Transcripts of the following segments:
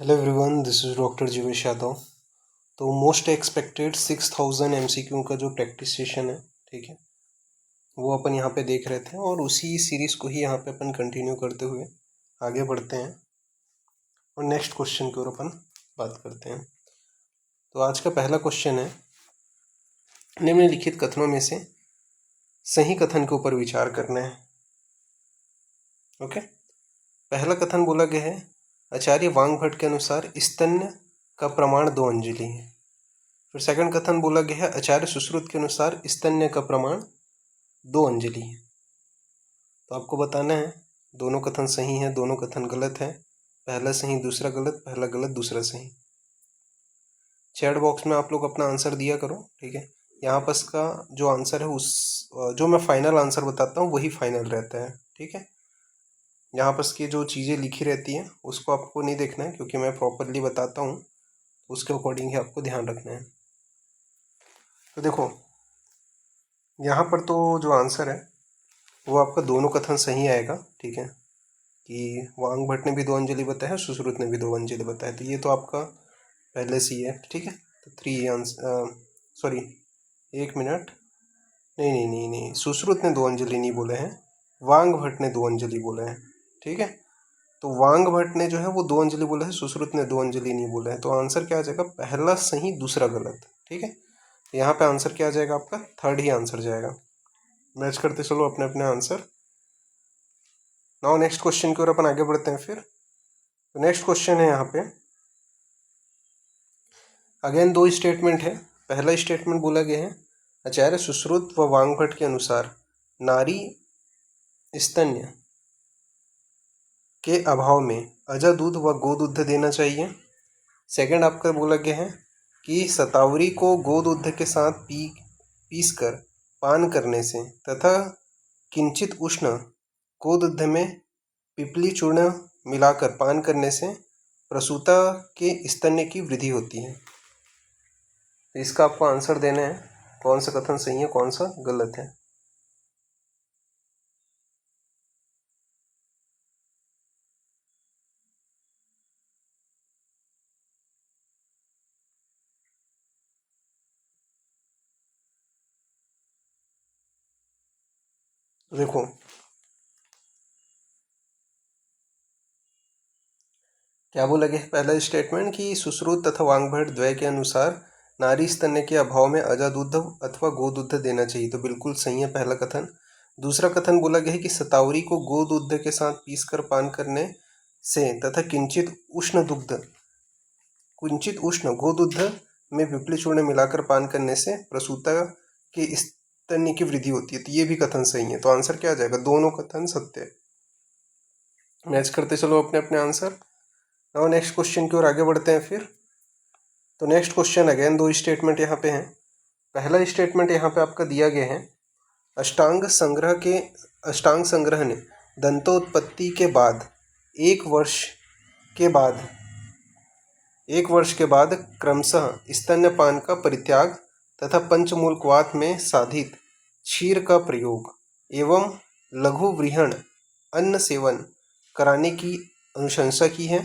Hello everyone, this is doctor Jeevesh Yadav. तो most expected 6000 MCQ का जो प्रैक्टिस सेशन है, ठीक है, वो अपन यहाँ पे देख रहे थे और उसी सीरीज़ को ही यहाँ पे अपन कंटिन्यू करते हुए आगे बढ़ते हैं और नेक्स्ट क्वेश्चन की ओर अपन बात करते हैं। तो आज का पहला क्वेश्चन है, निम्नलिखित कथनों में से सही कथन के ऊपर विचार करना है। ओके, पहला कथन बोला गया है, आचार्य वांगभट्ट के अनुसार स्तन्य का प्रमाण 2 अंजलि है। फिर सेकंड कथन बोला गया है, आचार्य सुश्रुत के अनुसार स्तन्य का प्रमाण 2 अंजलि है। तो आपको बताना है दोनों कथन सही हैं, दोनों कथन गलत है, पहला सही दूसरा गलत, पहला गलत दूसरा सही। चैट बॉक्स में आप लोग अपना आंसर दिया करो, ठीक है। यहाँ पर इसका जो आंसर है उस जो मैं फाइनल आंसर बताता हूँ वही फाइनल रहता है, ठीक है। यहाँ पर इसकी जो चीज़ें लिखी रहती हैं उसको आपको नहीं देखना है, क्योंकि मैं प्रॉपरली बताता हूँ, उसके अकॉर्डिंग ही आपको ध्यान रखना है। तो देखो, यहाँ पर तो जो आंसर है वो आपका दोनों कथन सही आएगा, ठीक है, कि वांगभट्ट ने भी 2 अंजलि बताया, सुश्रुत ने भी 2 अंजलि बताया। तो ये तो आपका पहले से ही है, ठीक है। तो 3 आंसर, सॉरी 1 मिनट, नहीं, सुश्रुत ने 2 अंजलि नहीं बोले हैं, वांगभट्ट ने 2 अंजलि बोले हैं, ठीक है। तो वांगभट्ट ने जो है वो 2 अंजलि बोला है, सुश्रुत ने 2 अंजलि नहीं बोला है। तो आंसर क्या आ जाएगा, पहला सही दूसरा गलत, ठीक है। यहाँ पे आंसर क्या आ जाएगा, आपका थर्ड ही आंसर जाएगा। मैच करते चलो अपने अपने आंसर। नाउ नेक्स्ट क्वेश्चन की ओर अपन आगे बढ़ते हैं। फिर तो नेक्स्ट क्वेश्चन है यहाँ पे, अगेन 2 स्टेटमेंट है। पहला स्टेटमेंट बोला गया है, आचार्य सुश्रुत व वांगभट्ट के अनुसार नारी स्तन्य के अभाव में अजा दूध व गोदूध देना चाहिए। सेकंड आपका बोला गया है कि शतावरी को गोदूध के साथ पीसकर पान करने से तथा किंचित उष्ण गोदूध में पिपली चूर्ण मिलाकर पान करने से प्रसूता के स्तन्य की वृद्धि होती है। तो इसका आपको आंसर देना है, कौन सा कथन सही है कौन सा गलत है। देखो, क्या बोला गया है, पहला स्टेटमेंट कि सुश्रुत तथा वांगभट्ट द्वय के अनुसार नारी स्तन्य के अभाव में अजा दूध अथवा गोदूध देना चाहिए। तो बिल्कुल सही है पहला कथन। दूसरा कथन बोला गया है कि शतावरी को गोदूध के साथ पीसकर पान करने से तथा किंचित उष्ण गोदूध में पिपली चूर्ण मिलाकर पान करने से प्रसूता के स्तन्य की वृद्धि होती है। तो ये भी कथन सही है। तो आंसर क्या आ जाएगा, दोनों कथन सत्य है। मैच करते चलो अपने अपने आंसर। नाउ नेक्स्ट क्वेश्चन की ओर आगे बढ़ते हैं। फिर तो नेक्स्ट क्वेश्चन, अगेन 2 स्टेटमेंट यहाँ पे हैं। पहला स्टेटमेंट यहाँ पे आपका दिया गया है, अष्टांग संग्रह ने दंतोत्पत्ति के बाद एक वर्ष के बाद क्रमशः स्तन्यपान का परित्याग तथा पंचमूलकवात में साधित क्षीर का प्रयोग एवं लघु व्रीहण अन्न सेवन कराने की अनुशंसा की है।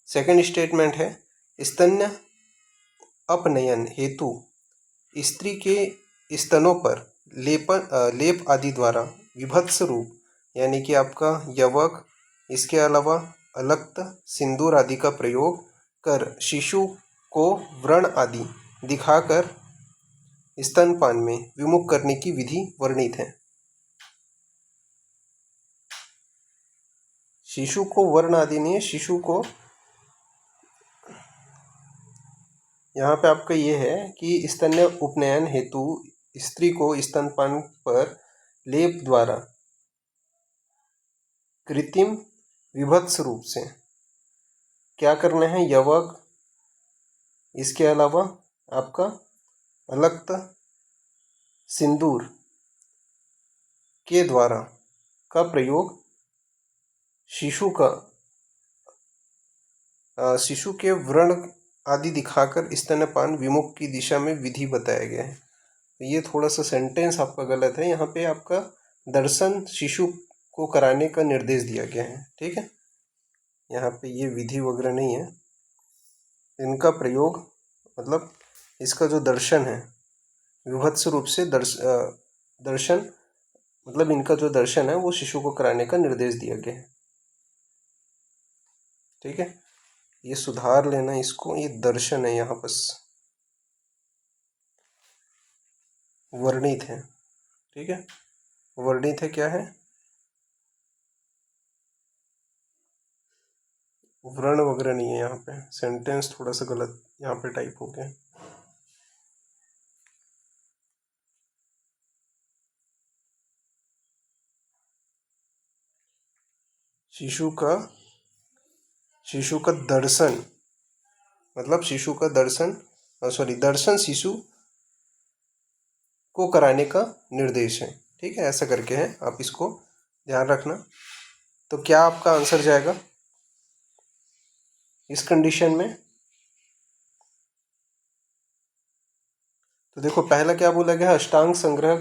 सेकंड स्टेटमेंट है, स्तन्य अपनयन हेतु स्त्री के स्तनों पर लेप आदि द्वारा विभत्स रूप यानी कि आपका यवक, इसके अलावा अलक्त, सिंदूर आदि का प्रयोग कर शिशु को व्रण आदि दिखाकर स्तनपान में विमुख करने की विधि वर्णित है। शिशु को वर्ण आदि नहीं है, शिशु को यहाँ पे आपका ये है कि स्तन्य उपनयन हेतु स्त्री को स्तनपान पर लेप द्वारा कृत्रिम विभत्स रूप से क्या करना है, यवक, इसके अलावा आपका अलक्त, सिंदूर के द्वारा का प्रयोग शिशु के व्रण आदि दिखाकर स्तनपान विमुख की दिशा में विधि बताया गया है। ये थोड़ा सा सेंटेंस आपका गलत है, यहाँ पे आपका दर्शन शिशु को कराने का निर्देश दिया गया है, ठीक है। यहाँ पे ये विधि वगैरह नहीं है। इनका प्रयोग मतलब इसका जो दर्शन है विभत्स रूप से दर्शन मतलब इनका जो दर्शन है वो शिशु को कराने का निर्देश दिया गया है। ठीक है, ये सुधार लेना इसको, ये दर्शन है यहाँ पर वर्णित है। ठीक है, वर्णित है, क्या है, वर्ण वगैरह नहीं है यहाँ पे, सेंटेंस थोड़ा सा गलत यहाँ पे टाइप हो गया। शिशु का दर्शन मतलब शिशु का दर्शन दर्शन शिशु को कराने का निर्देश है। ठीक है, ऐसा करके है, आप इसको ध्यान रखना। तो क्या आपका आंसर जाएगा इस कंडीशन में? तो देखो पहला क्या बोला गया, अष्टांग संग्रह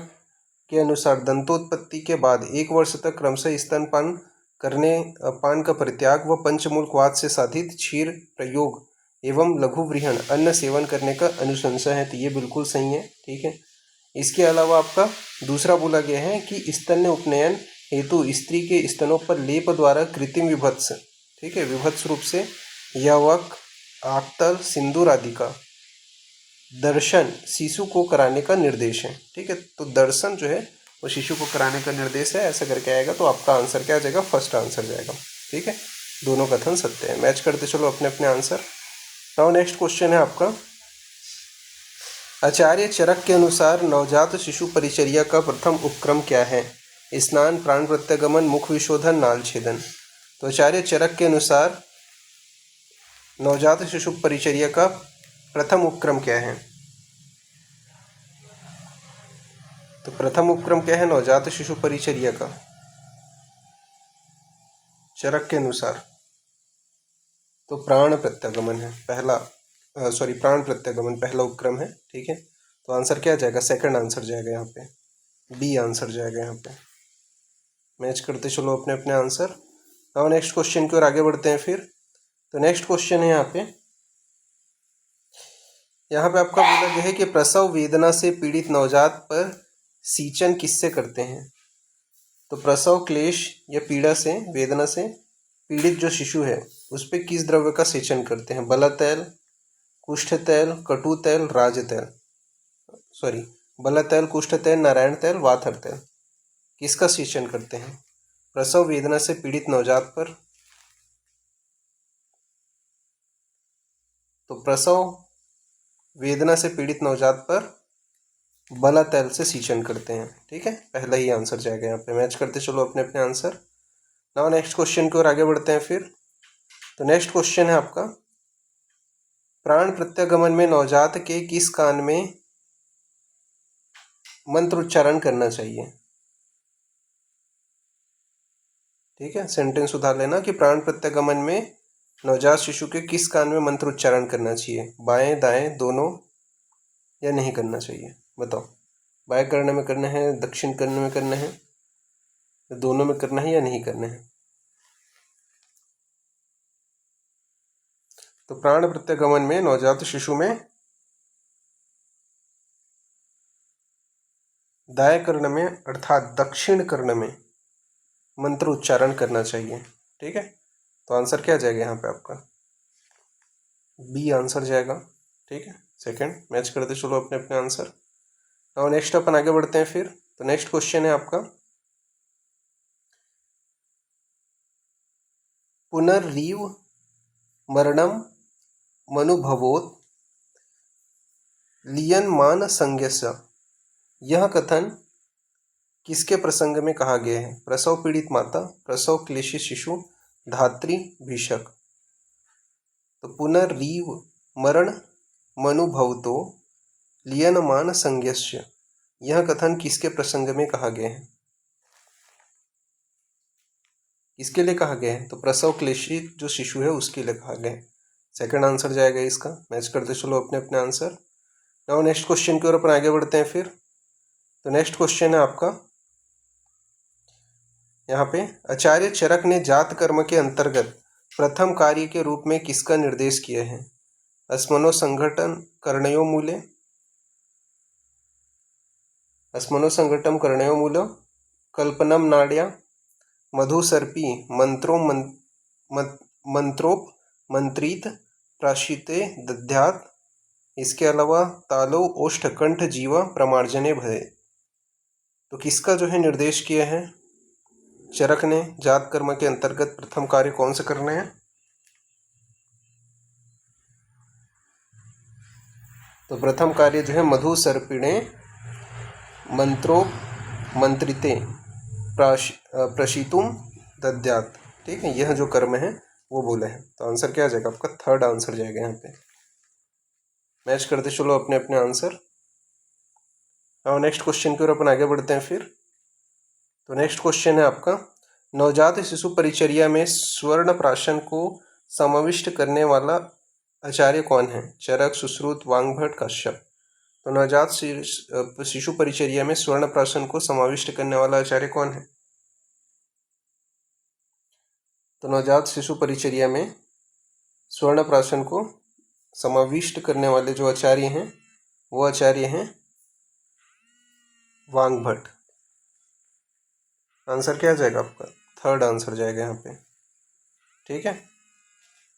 के अनुसार दंतोत्पत्ति के बाद 1 वर्ष तक क्रमशः स्तनपान पान का परित्याग व पंचमूलकवाद से साधित क्षीर प्रयोग एवं लघु वृहण अन्न सेवन करने का अनुशंसा है। तो ये बिल्कुल सही है। ठीक है, इसके अलावा आपका दूसरा बोला गया है कि स्तन्य उपनयन हेतु स्त्री के स्तनों पर लेप द्वारा कृत्रिम विभत्स, ठीक है, विभत्स रूप से यवक, आक्तल, सिंदूर आदि का दर्शन शिशु को कराने का निर्देश है। ठीक है, तो दर्शन जो है वो शिशु को कराने का निर्देश है, ऐसा करके आएगा। तो आपका आंसर क्या जाएगा, फर्स्ट आंसर जाएगा। ठीक है, दोनों कथन सत्य है। मैच करते चलो अपने अपने आंसर। नाउ नेक्स्ट क्वेश्चन है आपका, आचार्य चरक के अनुसार नवजात शिशु परिचर्या का प्रथम उपक्रम क्या है? स्नान, प्राण प्रत्यागमन, मुख विशोधन, नाल छेदन। तो आचार्य चरक के अनुसार नवजात शिशु परिचर्या का प्रथम उपक्रम क्या है? तो प्रथम उपक्रम क्या है नवजात शिशु परिचर्या का चरक के अनुसार? तो प्राण प्रत्यागमन है पहला, प्राण प्रत्यागमन पहला उपक्रम है। ठीक है, तो आंसर क्या जाएगा, सेकंड आंसर जाएगा यहाँ पे, बी आंसर जाएगा यहाँ पे। मैच करते चलो अपने अपने आंसर। नाउ नेक्स्ट क्वेश्चन की ओर आगे बढ़ते हैं फिर। तो नेक्स्ट क्वेश्चन है यहाँ पे आपका बोला गया है कि प्रसव वेदना से पीड़ित नवजात पर सींचन किससे करते हैं? तो प्रसव क्लेश या पीड़ा से, वेदना से पीड़ित जो शिशु है उस पर किस द्रव्य का सेचन करते हैं? बला तैल, कुष्ठ तैल, कटु तैल, राज तैल, बला तैल, कुष्ठ तैल, नारायण तैल, वाथर तैल, किसका सेचन करते हैं प्रसव वेदना से पीड़ित नवजात पर? तो प्रसव वेदना से पीड़ित नवजात पर बला तैल से सींचन करते हैं। ठीक है, पहला ही आंसर जाएगा यहाँ पे। मैच करते चलो अपने अपने आंसर। नाउ नेक्स्ट क्वेश्चन की ओर आगे बढ़ते हैं फिर। तो नेक्स्ट क्वेश्चन है आपका, प्राण प्रत्यागमन में नवजात के किस कान में मंत्र उच्चारण करना चाहिए? ठीक है, सेंटेंस सुधार लेना कि प्राण प्रत्यागमन में नवजात शिशु के किस कान में मंत्र उच्चारण करना चाहिए? बाएं, दाएं, दोनों, या नहीं करना चाहिए? बताओ, बाएं कर्ण में करना है, दक्षिण कर्ण में करना है, दोनों में करना है या नहीं करना है? तो प्राण प्रत्यागमन में नवजात शिशु में दाएं कर्ण में अर्थात दक्षिण कर्ण में मंत्र उच्चारण करना चाहिए। ठीक है, तो आंसर क्या जाएगा यहाँ पे आपका, बी आंसर जाएगा। ठीक है, सेकंड। मैच करते चलो अपने अपने आंसर। और नेक्स्ट अपन आगे बढ़ते हैं फिर। तो नेक्स्ट क्वेश्चन है आपका, पुनर्रीव मरणम मनुभवोत लियनमान संज्ञस्य, यह कथन किसके प्रसंग में कहा गया है? प्रसव पीड़ित माता, प्रसव क्लेशी शिशु, धात्री, भीषक। तो पुनर्रीव मरण मनुभवतो लियनमान संज्ञस्य, यह कथन किसके प्रसंग में कहा गया है? किसके लिए कहा गया है? तो प्रसव क्लेशी जो शिशु है उसके लिए कहा गया है। सेकंड आंसर जाएगा इसका। मैच करते चलो अपने अपने आंसर। नाउ नेक्स्ट क्वेश्चन की ओर अपन आगे बढ़ते हैं फिर। तो नेक्स्ट क्वेश्चन है आपका यहाँ पे, आचार्य चरक ने जात कर्म के अंतर्गत प्रथम कार्य के रूप में किसका निर्देश किया है? अस्मनो संघटन करणयो मूले, अस्मनो संघटन करणयो मूल, कल्पनम नाड्या, मधुसर्पी मंत्रोप मंत्रित प्राशिते दध्यात। इसके अलावा तालो ओष्ठ कंठ जीवा प्रमार्जने भय। तो किसका जो है निर्देश किया है चरक ने? जात कर्म के अंतर्गत प्रथम कार्य कौन से करने हैं? तो प्रथम कार्य जो है मधु सर्पिणे मंत्रो मंत्रिते प्रशितुम दद्यात। ठीक है, यह जो कर्म है वो बोले हैं। तो आंसर क्या आ जाएगा आपका? थर्ड आंसर जाएगा यहाँ पे। मैच करते चलो अपने अपने आंसर। और नेक्स्ट क्वेश्चन की ओर अपन आगे बढ़ते हैं फिर। तो नेक्स्ट क्वेश्चन है आपका, नवजात शिशु परिचर्या में स्वर्ण प्राशन को समाविष्ट करने वाला आचार्य कौन है? चरक, सुश्रुत, वाग्भट, कश्यप। तो नवजात शिशु परिचर्या में स्वर्ण प्राशन को समाविष्ट करने वाला आचार्य कौन है? तो नवजात शिशु परिचर्या में स्वर्ण प्राशन को समाविष्ट करने वाले जो आचार्य हैं वो आचार्य हैं वाग्भट। आंसर क्या जाएगा आपका? थर्ड आंसर जाएगा यहाँ पे। ठीक है,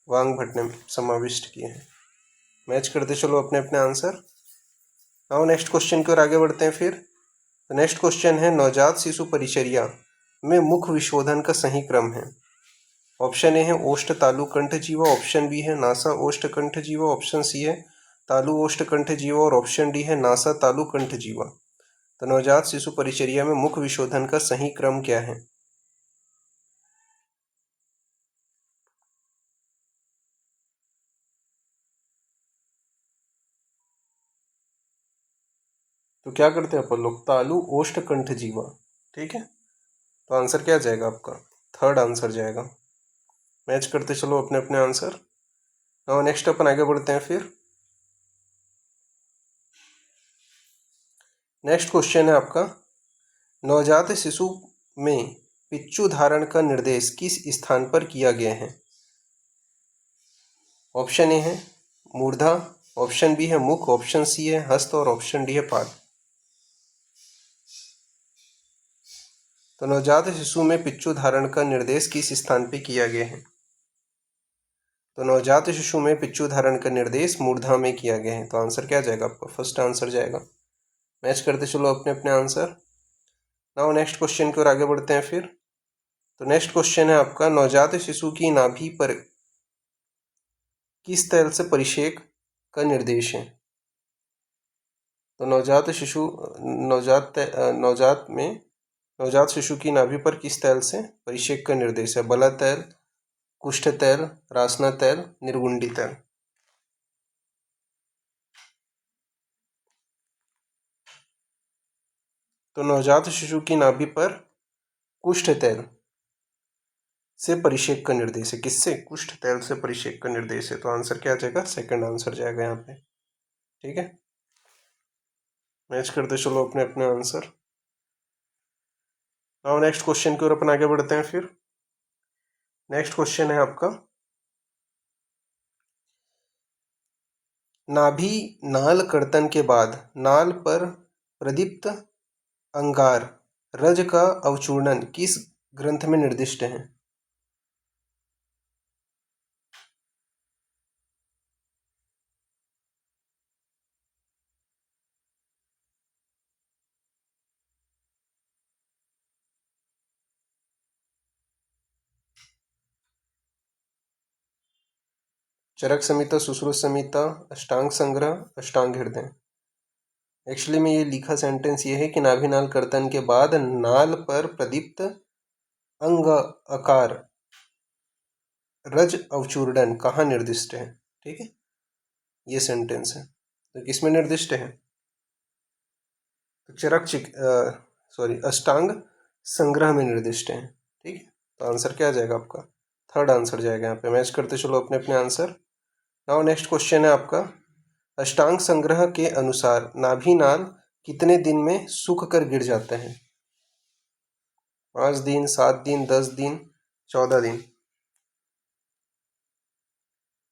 वाग्भट ने समाविष्ट किए हैं। मैच करते चलो अपने अपने आंसर। अब नेक्स्ट क्वेश्चन की ओर आगे बढ़ते हैं फिर। तो नेक्स्ट क्वेश्चन है, नवजात शिशु परिचर्या में मुख विशोधन का सही क्रम है। ऑप्शन ए है ओष्ठ तालु कंठ जीवा, ऑप्शन बी है नासा ओष्ठ कंठ जीवा, ऑप्शन सी है तालु ओष्ठ कंठ जीवा और ऑप्शन डी है नासा तालु कंठ जीवा। तो नवजात शिशु परिचर्या में मुख विशोधन का सही क्रम क्या है? तो क्या करते हैं अपन लोग? तालु ओष्ठ कंठ जीवा। ठीक है, तो आंसर क्या जाएगा आपका? थर्ड आंसर जाएगा। मैच करते चलो अपने अपने आंसर। और नेक्स्ट अपन आगे बढ़ते हैं फिर। नेक्स्ट क्वेश्चन है आपका, नवजात शिशु में पिच्चू धारण का निर्देश किस स्थान पर किया गया है? ऑप्शन ए है मूर्धा, ऑप्शन बी है मुख, ऑप्शन सी है हस्त और ऑप्शन डी है पाद। तो नवजात शिशु में पिच्चू धारण का निर्देश किस स्थान पे किया गया है? तो नवजात शिशु में पिच्चू धारण का निर्देश मूर्धा में किया गया है। तो आंसर क्या जाएगा आपका? फर्स्ट आंसर जाएगा। मैच करते चलो अपने अपने आंसर। नाउ नेक्स्ट क्वेश्चन की ओर आगे बढ़ते हैं फिर। तो नेक्स्ट क्वेश्चन है आपका, नवजात शिशु की नाभि पर किस तैल से परिषेक का निर्देश है? तो नवजात शिशु की नाभि पर किस तैल से परिषेक का निर्देश है? बला तैल, कुष्ठ तैल, रासना तैल, निर्गुंडी तैल। तो नवजात शिशु की नाभि पर कुष्ठ तैल से परिषेक का निर्देश है। किससे? कुष्ठ तैल से परिषेक का निर्देश है। तो आंसर क्या आ जाएगा? सेकंड आंसर जाएगा यहाँ पे। ठीक है, मैच करते चलो अपने अपने आंसर। अब नेक्स्ट क्वेश्चन की ओर अपन आगे बढ़ते हैं फिर। नेक्स्ट क्वेश्चन है आपका, नाभि नाल कर्तन के बाद नाल पर प्रदीप्त अंगार रज का अवचूर्णन किस ग्रंथ में निर्दिष्ट है? चरक संहिता, सुश्रुत संहिता, अष्टांग संग्रह, अष्टांग हृदय। एक्चुअली में ये लिखा सेंटेंस ये है कि नाभिनाल कर्तन के बाद नाल पर प्रदीप्त अंग आकार रज अवचूर्णन कहाँ निर्दिष्ट है? ठीक है, ये सेंटेंस है। तो किसमें निर्दिष्ट है? तो अष्टांग संग्रह में निर्दिष्ट है। ठीक है, तो आंसर क्या आ जाएगा आपका? थर्ड आंसर जाएगा यहाँ पे। मैच करते चलो अपने अपने आंसर। नाउ नेक्स्ट क्वेश्चन है आपका, अष्टांग संग्रह के अनुसार नाभि नाल कितने दिन में सूख कर गिर जाते हैं? 5 दिन, 7 दिन, 10 दिन, 14 दिन।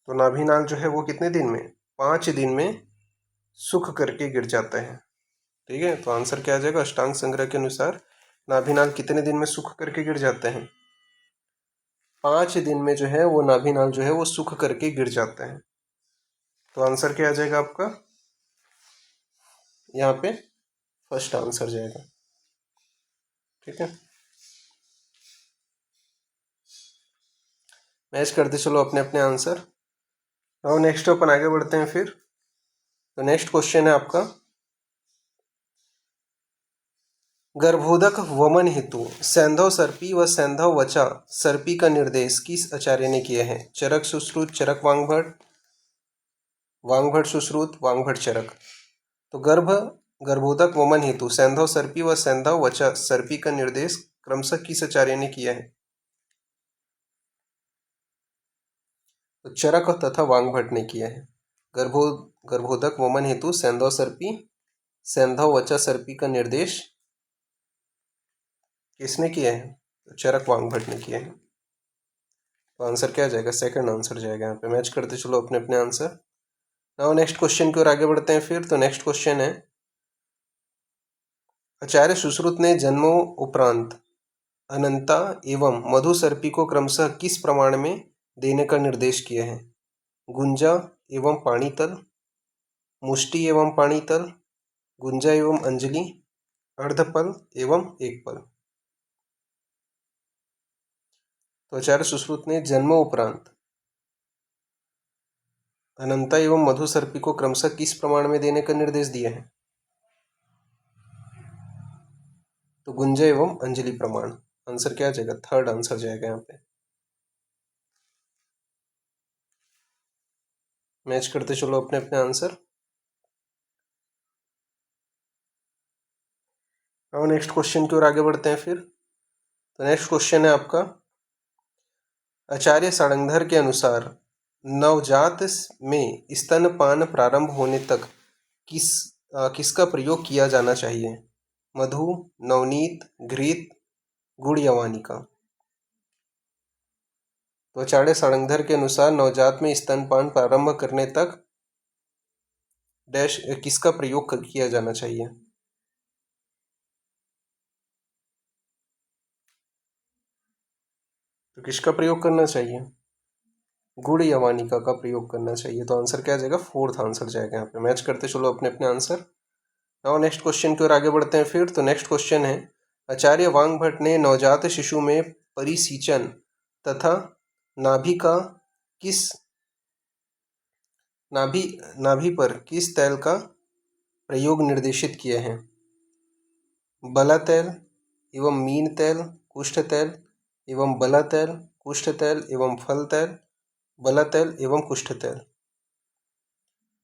तो नाभिनाल जो है वो कितने दिन में, 5 दिन में सूख करके गिर जाता है। ठीक है, तो आंसर क्या आ जाएगा, अष्टांग संग्रह के अनुसार नाभिनाल कितने दिन में सूख करके गिर जाते हैं, 5 दिन में जो है वो नाभिनाल जो है वो सूख करके गिर जाता है। तो आंसर क्या आ जाएगा आपका, यहाँ पे फर्स्ट आंसर जाएगा। ठीक है, मैच करते चलो अपने अपने आंसर। और नेक्स्ट अपन आगे बढ़ते हैं फिर। तो नेक्स्ट क्वेश्चन है आपका, गर्भोदक वमन हेतु सैंधव सर्पी व सैंधव वचा सर्पी का निर्देश किस आचार्य ने किए हैं, चरक सुश्रुत, चरक वांगभट, वांगभट सुश्रुत, वांगभट चरक। तो गर्भोदक वमन हेतु सैंधव सर्पी व सैंधव वचा सर्पी का निर्देश क्रमशः किस आचार्य ने किया है, तो चरक तथा वांगभट ने किया है। गर्भोदक वमन हेतु सैंधव सर्पी, सैंधव वचा सर्पी का निर्देश किसने किया है, तो चरक वांगभट ने किया है। तो आंसर क्या जाएगा, सेकंड आंसर जाएगा। यहाँ पे मैच करते चलो अपने अपने आंसर। नाउ नेक्स्ट क्वेश्चन की ओर आगे बढ़ते हैं फिर। तो नेक्स्ट क्वेश्चन है, आचार्य सुश्रुत ने जन्मों उपरांत अनंता एवं मधु सर्पी को क्रमशः किस प्रमाण में देने का निर्देश किया है, गुंजा एवं पाणीतल, मुष्टि एवं पाणीतल, गुंजा एवं अंजलि, अर्धपल एवं एक पल। तो आचार्य सुश्रुत ने जन्मों उपरांत अनंता एवं मधु सर्पी को क्रमशः किस प्रमाण में देने का निर्देश दिया है, तो गुंजा एवं अंजलि प्रमाण। आंसर क्या जाएगा, थर्ड आंसर जाएगा। यहाँ पे मैच करते चलो अपने अपने आंसर। और नेक्स्ट क्वेश्चन की ओर आगे बढ़ते हैं फिर। तो नेक्स्ट क्वेश्चन है आपका, आचार्य सारंगधर के अनुसार नवजात में स्तनपान प्रारंभ होने तक किसका प्रयोग किया जाना चाहिए, मधु, नवनीत, घृत, गुड़ या वानिका। तो आचार्य सारंगधर के अनुसार नवजात में स्तनपान प्रारंभ करने तक डैश किसका प्रयोग किया जाना चाहिए, तो किसका प्रयोग करना चाहिए, गुड़ या वानिका का प्रयोग करना चाहिए। तो आंसर क्या जाएगा, फोर्थ आंसर जाएगा। यहाँ पे मैच करते चलो अपने अपने आंसर। नाउ नेक्स्ट क्वेश्चन की ओर आगे बढ़ते हैं फिर। तो नेक्स्ट क्वेश्चन है, आचार्य वांगभट ने नवजात शिशु में परिसीचन तथा नाभि का किस नाभि पर किस तैल का प्रयोग निर्देशित किए हैं, बला तैल एवं मीन तैल, कुष्ठ तैल एवं बला तैल, कुष्ठ तैल एवं फल तैल, बला तैल एवं कुष्ठ तैल।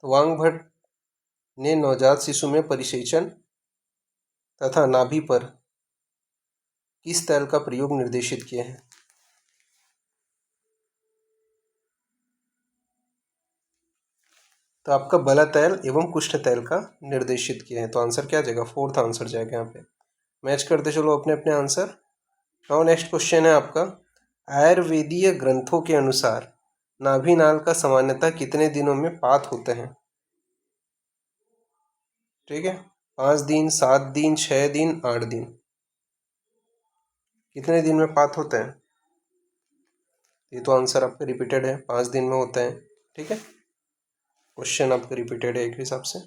तो वांगभट ने नवजात शिशु में परिसेचन तथा नाभि पर किस तैल का प्रयोग निर्देशित किया है, तो आपका बला तैल एवं कुष्ठ तैल का निर्देशित किया है। तो आंसर क्या जाएगा, फोर्थ आंसर जाएगा। यहाँ पे मैच करते चलो अपने अपने आंसर। नाउ नेक्स्ट क्वेश्चन है आपका, आयुर्वेदीय ग्रंथों के अनुसार नाभिनाल का सामान्यतः कितने दिनों में पात होते हैं, ठीक है, 5 दिन, 7 दिन, 6 दिन, 8 दिन, कितने दिन में पात होते हैं, ये तो आंसर आपका रिपीटेड है, 5 दिन में होता है। ठीक है, क्वेश्चन आपका रिपीटेड है एक हिसाब से।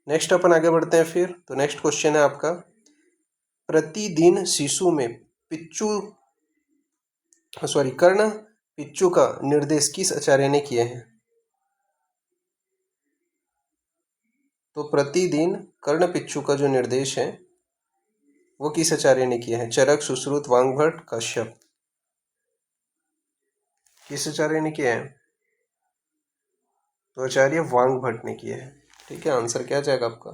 नेक्स्ट अपन आगे बढ़ते हैं फिर। तो नेक्स्ट क्वेश्चन है आपका, प्रतिदिन शिशु में कर्ण पिच्चू का निर्देश किस आचार्य ने किए हैं, तो प्रतिदिन कर्ण पिच्चू का जो निर्देश है वो किस आचार्य ने किया है, चरक, सुश्रुत, वांगभट, कश्यप। किस आचार्य ने किया है, तो आचार्य वांगभट ने किया है। ठीक है, आंसर क्या जाएगा आपका,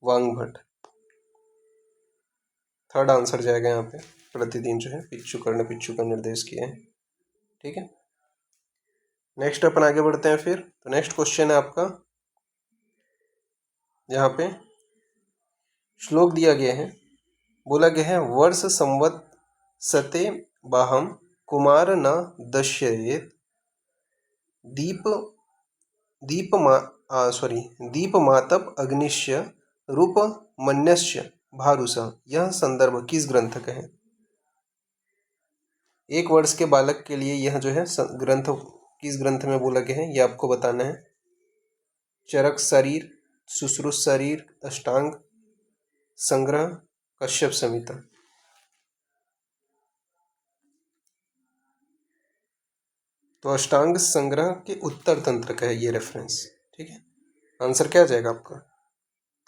वांगभट। थर्ड आंसर जाएगा यहाँ पे, प्रतिदिन जो है पिच्चू, कर्ण पिच्चू का निर्देश किया है। ठीक है, नेक्स्ट अपन आगे बढ़ते हैं फिर। तो नेक्स्ट क्वेश्चन है आपका, यहाँ पे श्लोक दिया गया है, बोला गया है, वर्ष संवत सते बाहम कुमार न दश्येत दीप दीपमातप अग्निश्य रूप मन्यस्य भारुष, यह संदर्भ किस ग्रंथ का है? 1 वर्ष के बालक के लिए यह जो है ग्रंथ किस ग्रंथ में बोला गया है, ये आपको बताना है। चरक शरीर, सुश्रुत शरीर, अष्टांग संग्रह, कश्यप संहिता। तो अष्टांग संग्रह के उत्तर तंत्र का है ये रेफरेंस। ठीक है, आंसर क्या जाएगा आपका?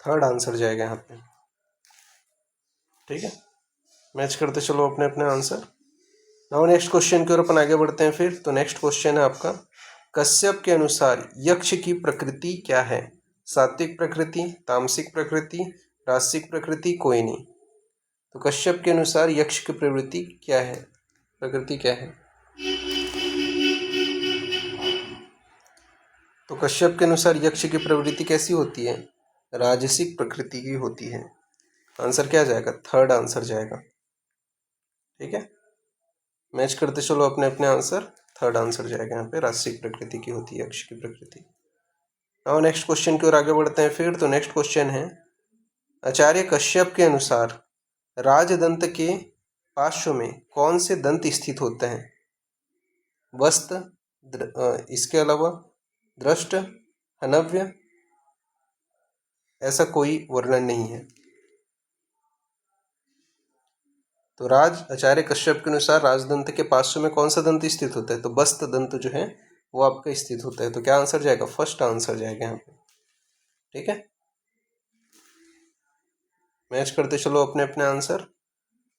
3rd आंसर जाएगा यहाँ पे। ठीक है, मैच करते चलो अपने अपने आंसर। नाउ नेक्स्ट क्वेश्चन की ओर अपन आगे बढ़ते हैं फिर। तो नेक्स्ट क्वेश्चन है आपका, कश्यप के अनुसार यक्ष की प्रकृति क्या है? सात्विक प्रकृति, तामसिक प्रकृति, राजसिक प्रकृति, कोई नहीं। तो कश्यप के अनुसार यक्ष की प्रवृत्ति क्या है, प्रकृति क्या है? तो कश्यप के अनुसार यक्ष की प्रवृत्ति कैसी होती है? राजसिक प्रकृति की होती है। आंसर क्या जाएगा? 3rd आंसर जाएगा। ठीक है, मैच करते चलो अपने अपने आंसर। 3rd आंसर जाएगा यहाँ पे, राजसिक प्रकृति की होती है यक्ष की प्रकृति। अब नेक्स्ट क्वेश्चन की ओर आगे बढ़ते हैं फिर। तो नेक्स्ट क्वेश्चन है, आचार्य कश्यप के अनुसार राजदंत के पार्श्व में कौन से दंत स्थित होते हैं? वस्त, इसके अलावा दृष्ट, हनव्य, ऐसा कोई वर्णन नहीं है। तो आचार्य कश्यप के अनुसार राजदंत के पार्श्व में कौन सा दंत स्थित होता है? तो बस्त दंत जो है वो आपका स्थित होता है। तो क्या आंसर जाएगा? 1st आंसर जाएगा यहाँ पे। ठीक है, मैच करते चलो अपने अपने आंसर।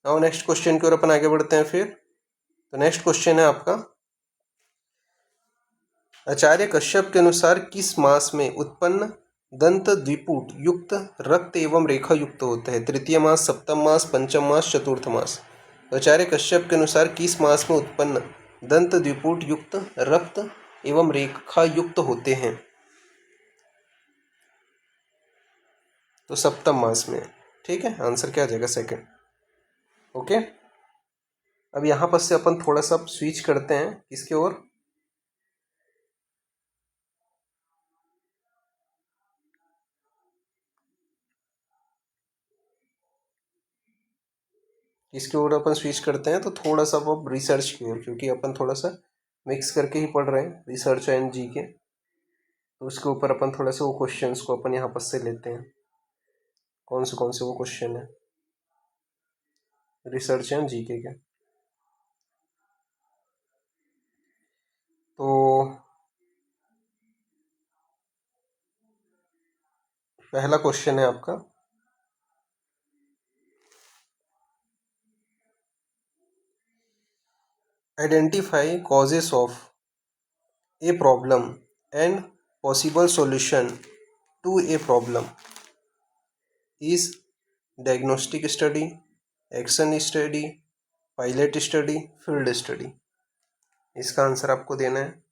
नाउ नेक्स्ट क्वेश्चन की ओर अपन आगे बढ़ते हैं फिर। तो नेक्स्ट क्वेश्चन है आपका, आचार्य कश्यप के अनुसार किस मास में उत्पन्न दंत द्विपुट युक्त रक्त एवं रेखा युक्त होता है? तृतीय मास, सप्तम मास, पंचम मास, चतुर्थ मास। तो आचार्य कश्यप के अनुसार किस मास में उत्पन्न दंत द्विपुट युक्त रक्त एवं रेखा युक्त होते हैं? तो सप्तम मास में। ठीक है, आंसर क्या आ जाएगा? 2nd। ओके, अब यहाँ पर से अपन थोड़ा सा स्विच करते हैं किसके ओर? इसके ओर अपन स्विच करते हैं। तो थोड़ा सा वो रिसर्च की ओर, क्योंकि अपन थोड़ा सा मिक्स करके ही पढ़ रहे हैं, रिसर्च एंड जीके। तो उसके ऊपर अपन थोड़ा सा वो क्वेश्चंस को अपन यहाँ पर से लेते हैं। कौन से वो क्वेश्चन है रिसर्च एंड जीके के? तो पहला क्वेश्चन है आपका, identify causes of a problem and possible solution to a problem is diagnostic study, action study, pilot study, field study. इसका आंसर आपको देना है।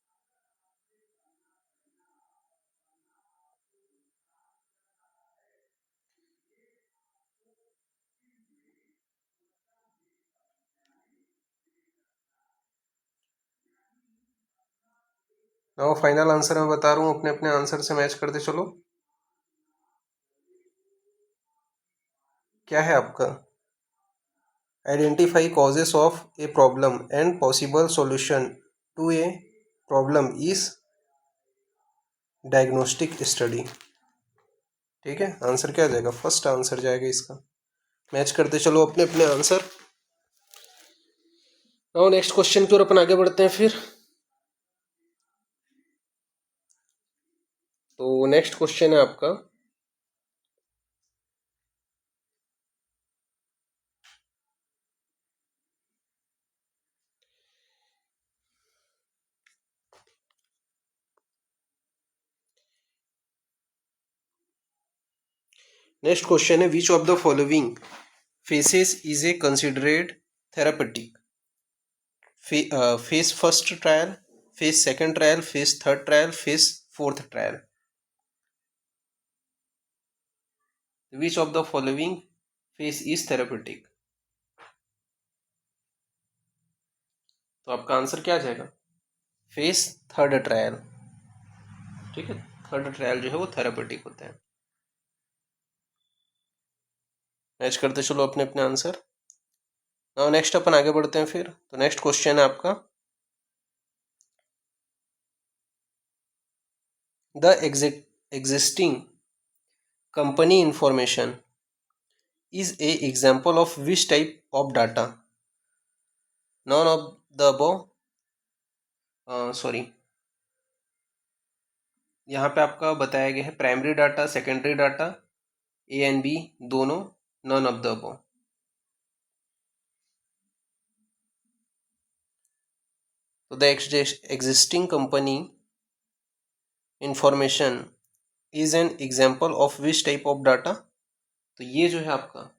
मैं फाइनल आंसर मैं बता रहा हूँ, अपने अपने आंसर से मैच करते चलो। क्या है आपका? Identify causes of a problem and possible solution to a problem is diagnostic study. ठीक है, आंसर क्या जाएगा? 1st आंसर जाएगा इसका। मैच करते चलो अपने अपने आंसर। नाउ नेक्स्ट क्वेश्चन की ओर अपन आगे बढ़ते हैं फिर। तो नेक्स्ट क्वेश्चन है आपका, नेक्स्ट क्वेश्चन है, विच of the following faces is a considered therapeutic? Face 1st trial, face 2nd trial, face 3rd trial, face 4th trial. Which of the following face is therapeutic? तो आपका answer क्या आ जाएगा? Phase third trial, ठीक है। Third trial जो है वो थेरापेटिक होता है। मैच करते चलो अपने अपने आंसर। नाउ नेक्स्ट अपन आगे बढ़ते हैं फिर। तो नेक्स्ट क्वेश्चन है आपका, the existing company information is a example of which type of data? None of the above, sorry, यहाँ पे आपका बताया गया है primary data, secondary data, A and B दोनों, नन ऑफ द अबव। तो the existing company information is an example of which type of data? तो ये जो है आपका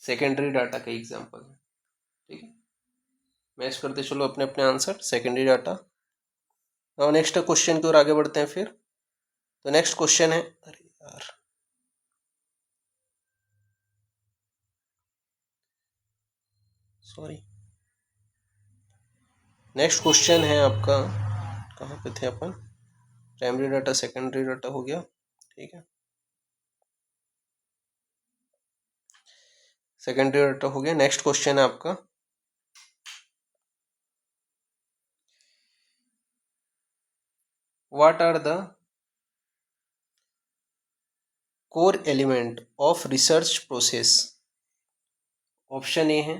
सेकेंडरी डाटा का एग्जाम्पल है, ठीक है। मैच करते चलो अपने अपने आंसर, सेकेंडरी डाटा। और नेक्स्ट क्वेश्चन की ओर आगे बढ़ते हैं फिर। तो नेक्स्ट क्वेश्चन है, अरे यार सॉरी, नेक्स्ट क्वेश्चन है आपका, कहाँ पे थे अपन, प्राइमरी डाटा सेकेंडरी डाटा हो गया, ठीक है, सेकेंडरी डाटा हो गया। नेक्स्ट क्वेश्चन है आपका, what are the core element of research process? Option A है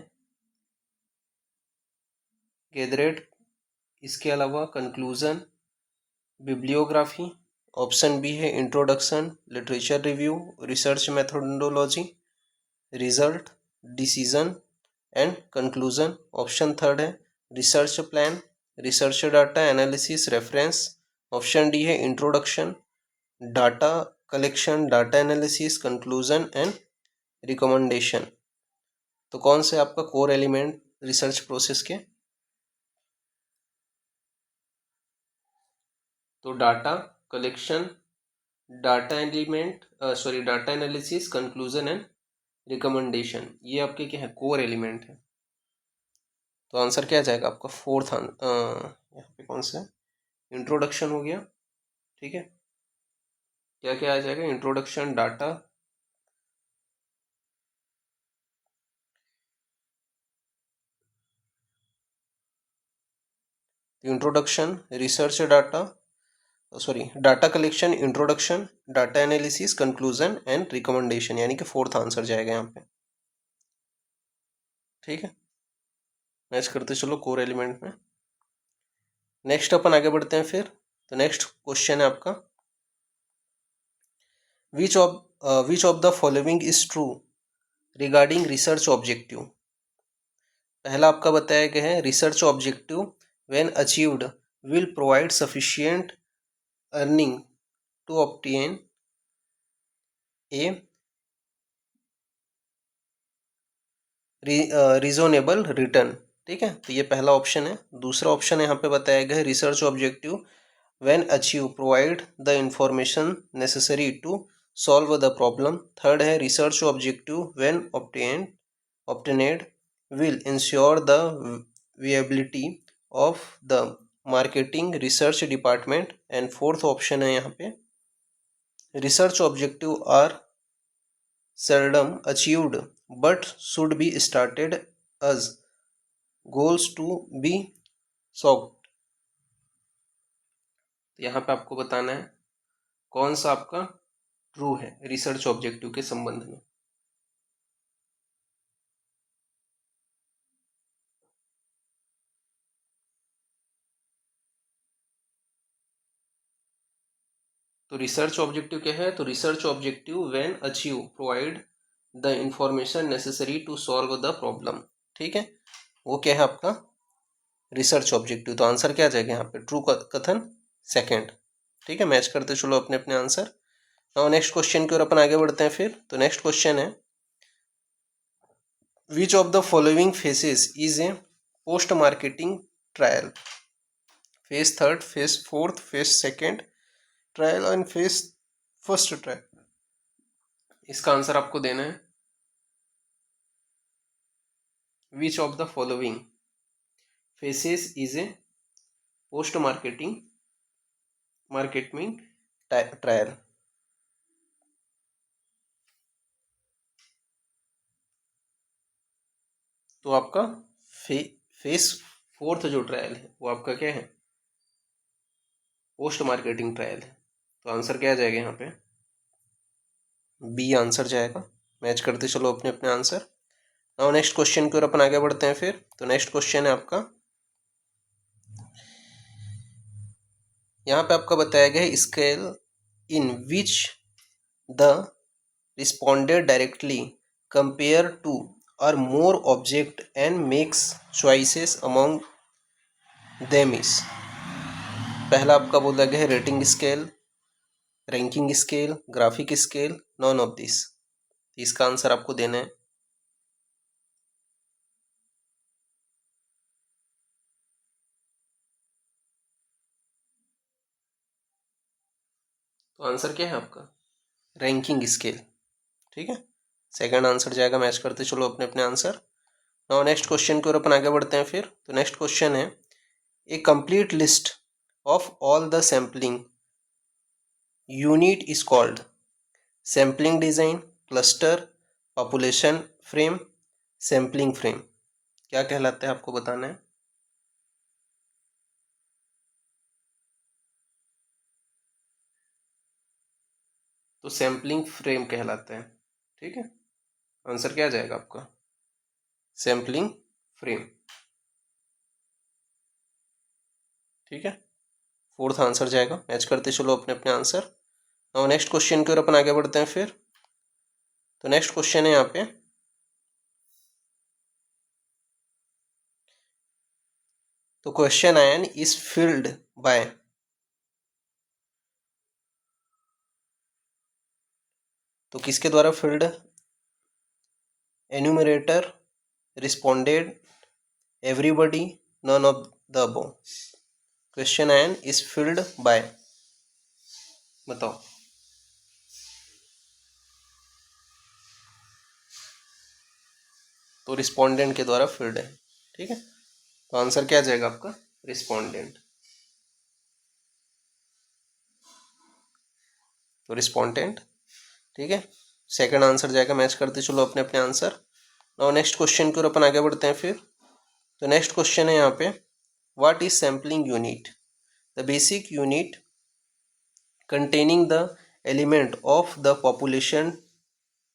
गैदरेड, इसके अलावा कंक्लूजन, बिब्लियोग्राफी, ऑप्शन बी है introduction, literature review, research methodology, result, decision and conclusion, option third है research plan, research data analysis reference, option D है introduction, data collection, data analysis, conclusion and recommendation. तो कौन से आपका core element research process के? तो data collection, data element, sorry data analysis, conclusion and recommendation, ये आपके क्या है, कोर एलिमेंट है। तो आंसर क्या आ जाएगा आपका फोर्थ, यहाँ पे कौन सा है, इंट्रोडक्शन हो गया, ठीक है। क्या क्या आ जाएगा, introduction, data, introduction, research data, sorry data collection, introduction, data analysis, conclusion and recommendation, यानी कि फोर्थ आंसर जाएगा यहाँ पे, ठीक है। मैच करते चलो कोर एलिमेंट में। नेक्स्ट अपन आगे बढ़ते हैं फिर। तो नेक्स्ट क्वेश्चन है आपका, which of the following is true regarding research objective? पहला आपका बताया गया है research objective when achieved will provide sufficient earning to obtain a reasonable return, ठीक है। तो ये पहला ऑप्शन है। दूसरा ऑप्शन यहाँ पे बताया गया है research objective when achieve provide the information necessary to solve the problem. Third है research objective when obtained will ensure the viability of the marketing research department। And fourth option है यहाँ पे research objective are seldom achieved but should be started as goals to be sought। यहाँ पे आपको बताना है कौन सा आपका ट्रू है रिसर्च ऑब्जेक्टिव के संबंध में। तो रिसर्च ऑब्जेक्टिव क्या है, तो research objective when achieve provide the information necessary to solve the problem, ठीक है, वो क्या है आपका रिसर्च ऑब्जेक्टिव। तो आंसर क्या आ जाएगा यहाँ पे, ट्रू कथन सेकंड, ठीक है। मैच करते चलो अपने अपने आंसर। नाउ नेक्स्ट क्वेश्चन की ओर अपन आगे बढ़ते हैं फिर। तो नेक्स्ट क्वेश्चन है, विच of the following faces is a post marketing trial? Phase third, phase fourth, phase second trial and phase first trial. इसका आंसर आपको देना है विच of the following faces is a post marketing trial. तो आपका face 4 जो trial है वो आपका क्या है, पोस्ट मार्केटिंग ट्रायल है। तो आंसर क्या आ जाएगा यहाँ पे, बी आंसर जाएगा। मैच करते चलो अपने अपने आंसर। नाउ नेक्स्ट क्वेश्चन की ओर अपन आगे बढ़ते हैं फिर। तो नेक्स्ट क्वेश्चन है आपका, यहाँ पे आपका बताया गया है scale in which the responded directly compare two और more object and makes choices among them is. पहला आपका बोला गया है rating scale, ranking scale, graphic scale, none of this. इसका आंसर आपको देना है। तो आंसर क्या है आपका, रैंकिंग स्केल। ठीक है, सेकंड आंसर जाएगा। मैच करते चलो अपने अपने आंसर। नाउ नेक्स्ट क्वेश्चन की ओर अपन आगे बढ़ते हैं फिर। तो नेक्स्ट क्वेश्चन है, a complete list of all the sampling unit is called sampling design, cluster, population frame, sampling frame. क्या कहलाता है आपको बताना है। तो सैम्पलिंग फ्रेम कहलाता है। ठीक है, आंसर क्या आ जाएगा आपका, सैम्पलिंग फ्रेम। ठीक है, फोर्थ आंसर जाएगा। मैच करते चलो अपने अपने आंसर। और नेक्स्ट क्वेश्चन की ओर अपन आगे बढ़ते हैं फिर। तो नेक्स्ट क्वेश्चन है यहाँ पे, तो questionnaire is filled by, तो किसके द्वारा filled, enumerator, responded, everybody, none of the above. Questionnaire is filled by, बताओ। तो रिस्पोंडेंट के द्वारा फिल्ड है। ठीक है, तो आंसर क्या आ जाएगा आपका, रिस्पोंडेंट। तो रिस्पोंडेंट। ठीक है, सेकंड आंसर जाएगा। मैच करते चलो अपने अपने आंसर। नाउ नेक्स्ट क्वेश्चन की ओर अपन आगे बढ़ते हैं फिर। तो नेक्स्ट क्वेश्चन है यहाँ पे, what is sampling unit, the basic unit containing the element of the population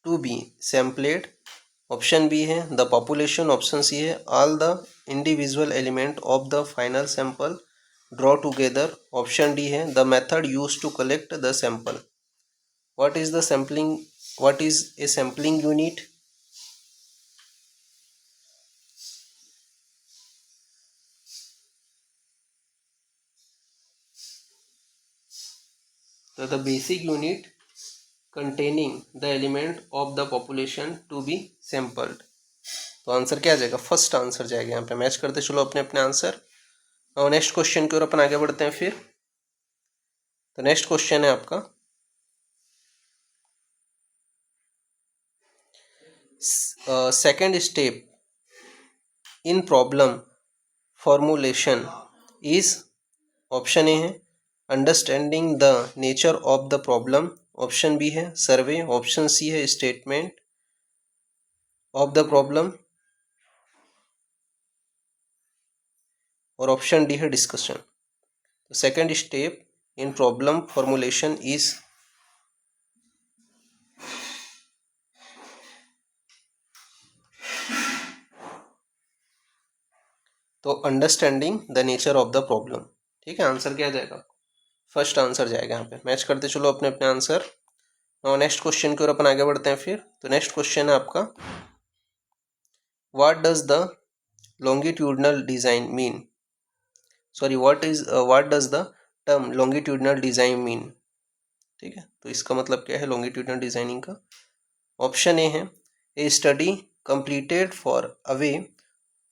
to be sampled। Option B है द पॉपुलेशन, ऑप्शन सी है all the individual element of the final sample draw together, option D है the method use to collect the sample. What is the sampling, what is a sampling unit. तो the basic unit containing the element of the population to be sampled। तो answer क्या आ जाएगा, first answer जाएगा यहाँ पे। Match करते चलो अपने अपने आंसर। और नेक्स्ट क्वेश्चन की ओर अपन आगे बढ़ते हैं फिर। तो नेक्स्ट क्वेश्चन है आपका, second step in problem formulation is, option A है understanding the nature of the problem, option B है सर्वे, ऑप्शन सी है स्टेटमेंट ऑफ द प्रॉब्लम, और ऑप्शन डी है डिस्कशन। तो second step in problem formulation is, तो understanding the nature of the problem. ठीक है, answer क्या आ जाएगा, फर्स्ट आंसर जाएगा यहाँ पे। मैच करते चलो अपने अपने आंसर। और नेक्स्ट क्वेश्चन की ओर अपन आगे बढ़ते हैं फिर। तो नेक्स्ट क्वेश्चन है आपका, what does the longitudinal design mean, sorry what does the term longitudinal design mean. ठीक है, तो इसका मतलब क्या है लॉन्गिट्यूडनल डिजाइनिंग का। ऑप्शन ए है a study completed for away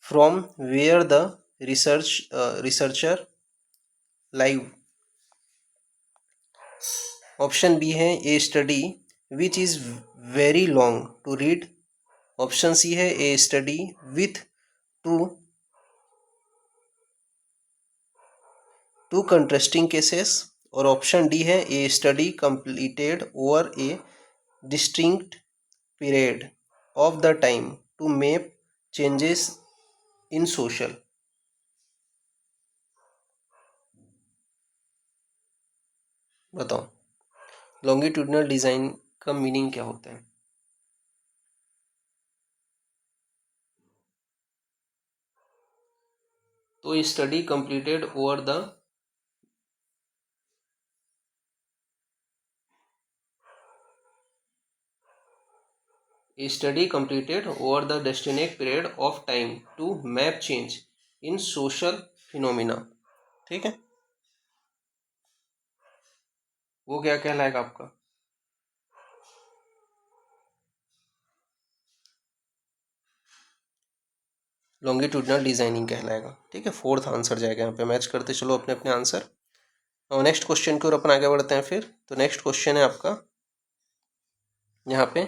from where the researcher live, option B है a study which is very long to read, option C है a study with two two contrasting cases, और option D है a study completed over A distinct period of the time to map changes in social. बताओ longitudinal design का meaning क्या होता है? तो study completed over the study completed over the definite period of time to map change in social phenomena। ठीक है, वो क्या कहलाएगा आपका? लॉन्गिट्यूडनल डिजाइनिंग कहलाएगा। ठीक है, फोर्थ आंसर जाएगा यहाँ पे। मैच करते चलो अपने अपने आंसर। और नेक्स्ट क्वेश्चन की ओर अपन आगे बढ़ते हैं फिर। तो नेक्स्ट क्वेश्चन है आपका यहाँ पे,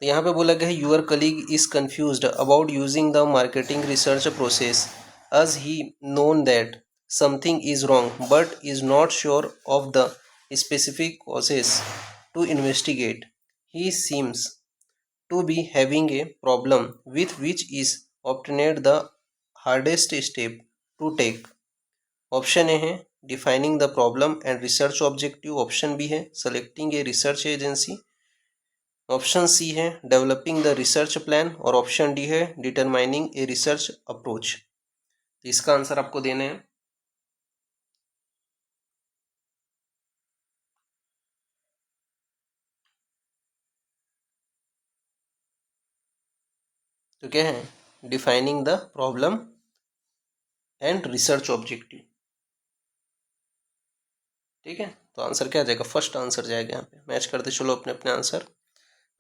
तो यहाँ पे बोला गया है your colleague is confused about using the marketing research process as he known that something is wrong but is not sure of the specific causes to investigate. He seems to be having a problem with which is obtained the hardest step to take. Option A है defining the problem and research objective, option B है selecting a research agency, option C है developing the research plan, और option D है determining a research approach. तो इसका answer आपको देना है। तो क्या है? Defining the problem and research objective. ठीक है, तो आंसर क्या आ जाएगा? फर्स्ट आंसर जाएगा यहाँ पे। मैच करते चलो अपने अपने आंसर।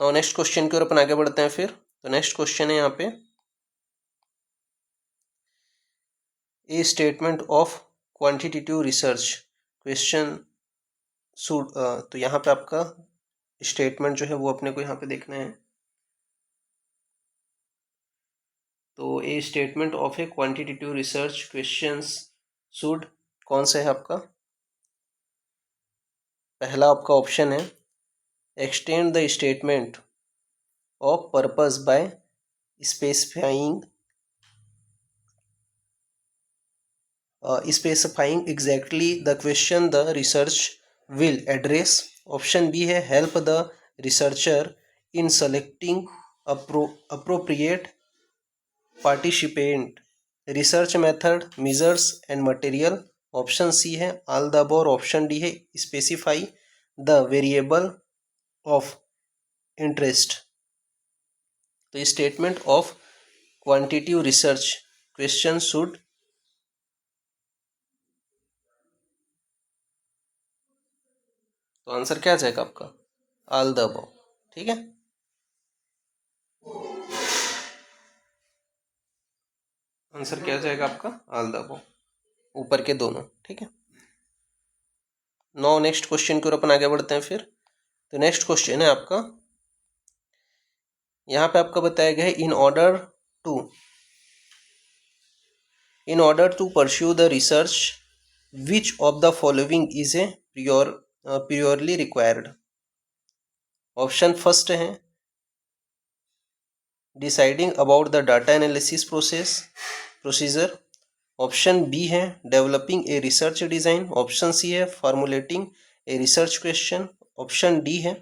और नेक्स्ट क्वेश्चन की ओर अपन आगे बढ़ते हैं फिर। तो नेक्स्ट क्वेश्चन है यहाँ पे a statement of quantitative research question should, तो यहाँ पे आपका स्टेटमेंट जो है वो अपने को यहाँ पे देखना है। तो a statement of a quantitative research questions should कौन सा है आपका? पहला आपका ऑप्शन है extend the statement of purpose by specifying exactly the question the research will address. Option B है help the researcher in selecting appropriate participant, research method, measures and material. Option C है all the above, और option D है specify the variable of interest. तो statement of quantitative research question should, तो answer क्या आ जाएगा आपका? All the above. ठीक है, आंसर क्या आ जाएगा आपका? ऑल द अबव, ऊपर के दोनों। ठीक है, नो नेक्स्ट क्वेश्चन की ओर अपन आगे बढ़ते हैं फिर। तो नेक्स्ट क्वेश्चन है आपका यहाँ पे आपका बताया गया है in order to pursue the research which of the following is a purely required. Option first है deciding about the data analysis procedure, option B है developing a research design, option C है formulating a research question, option D है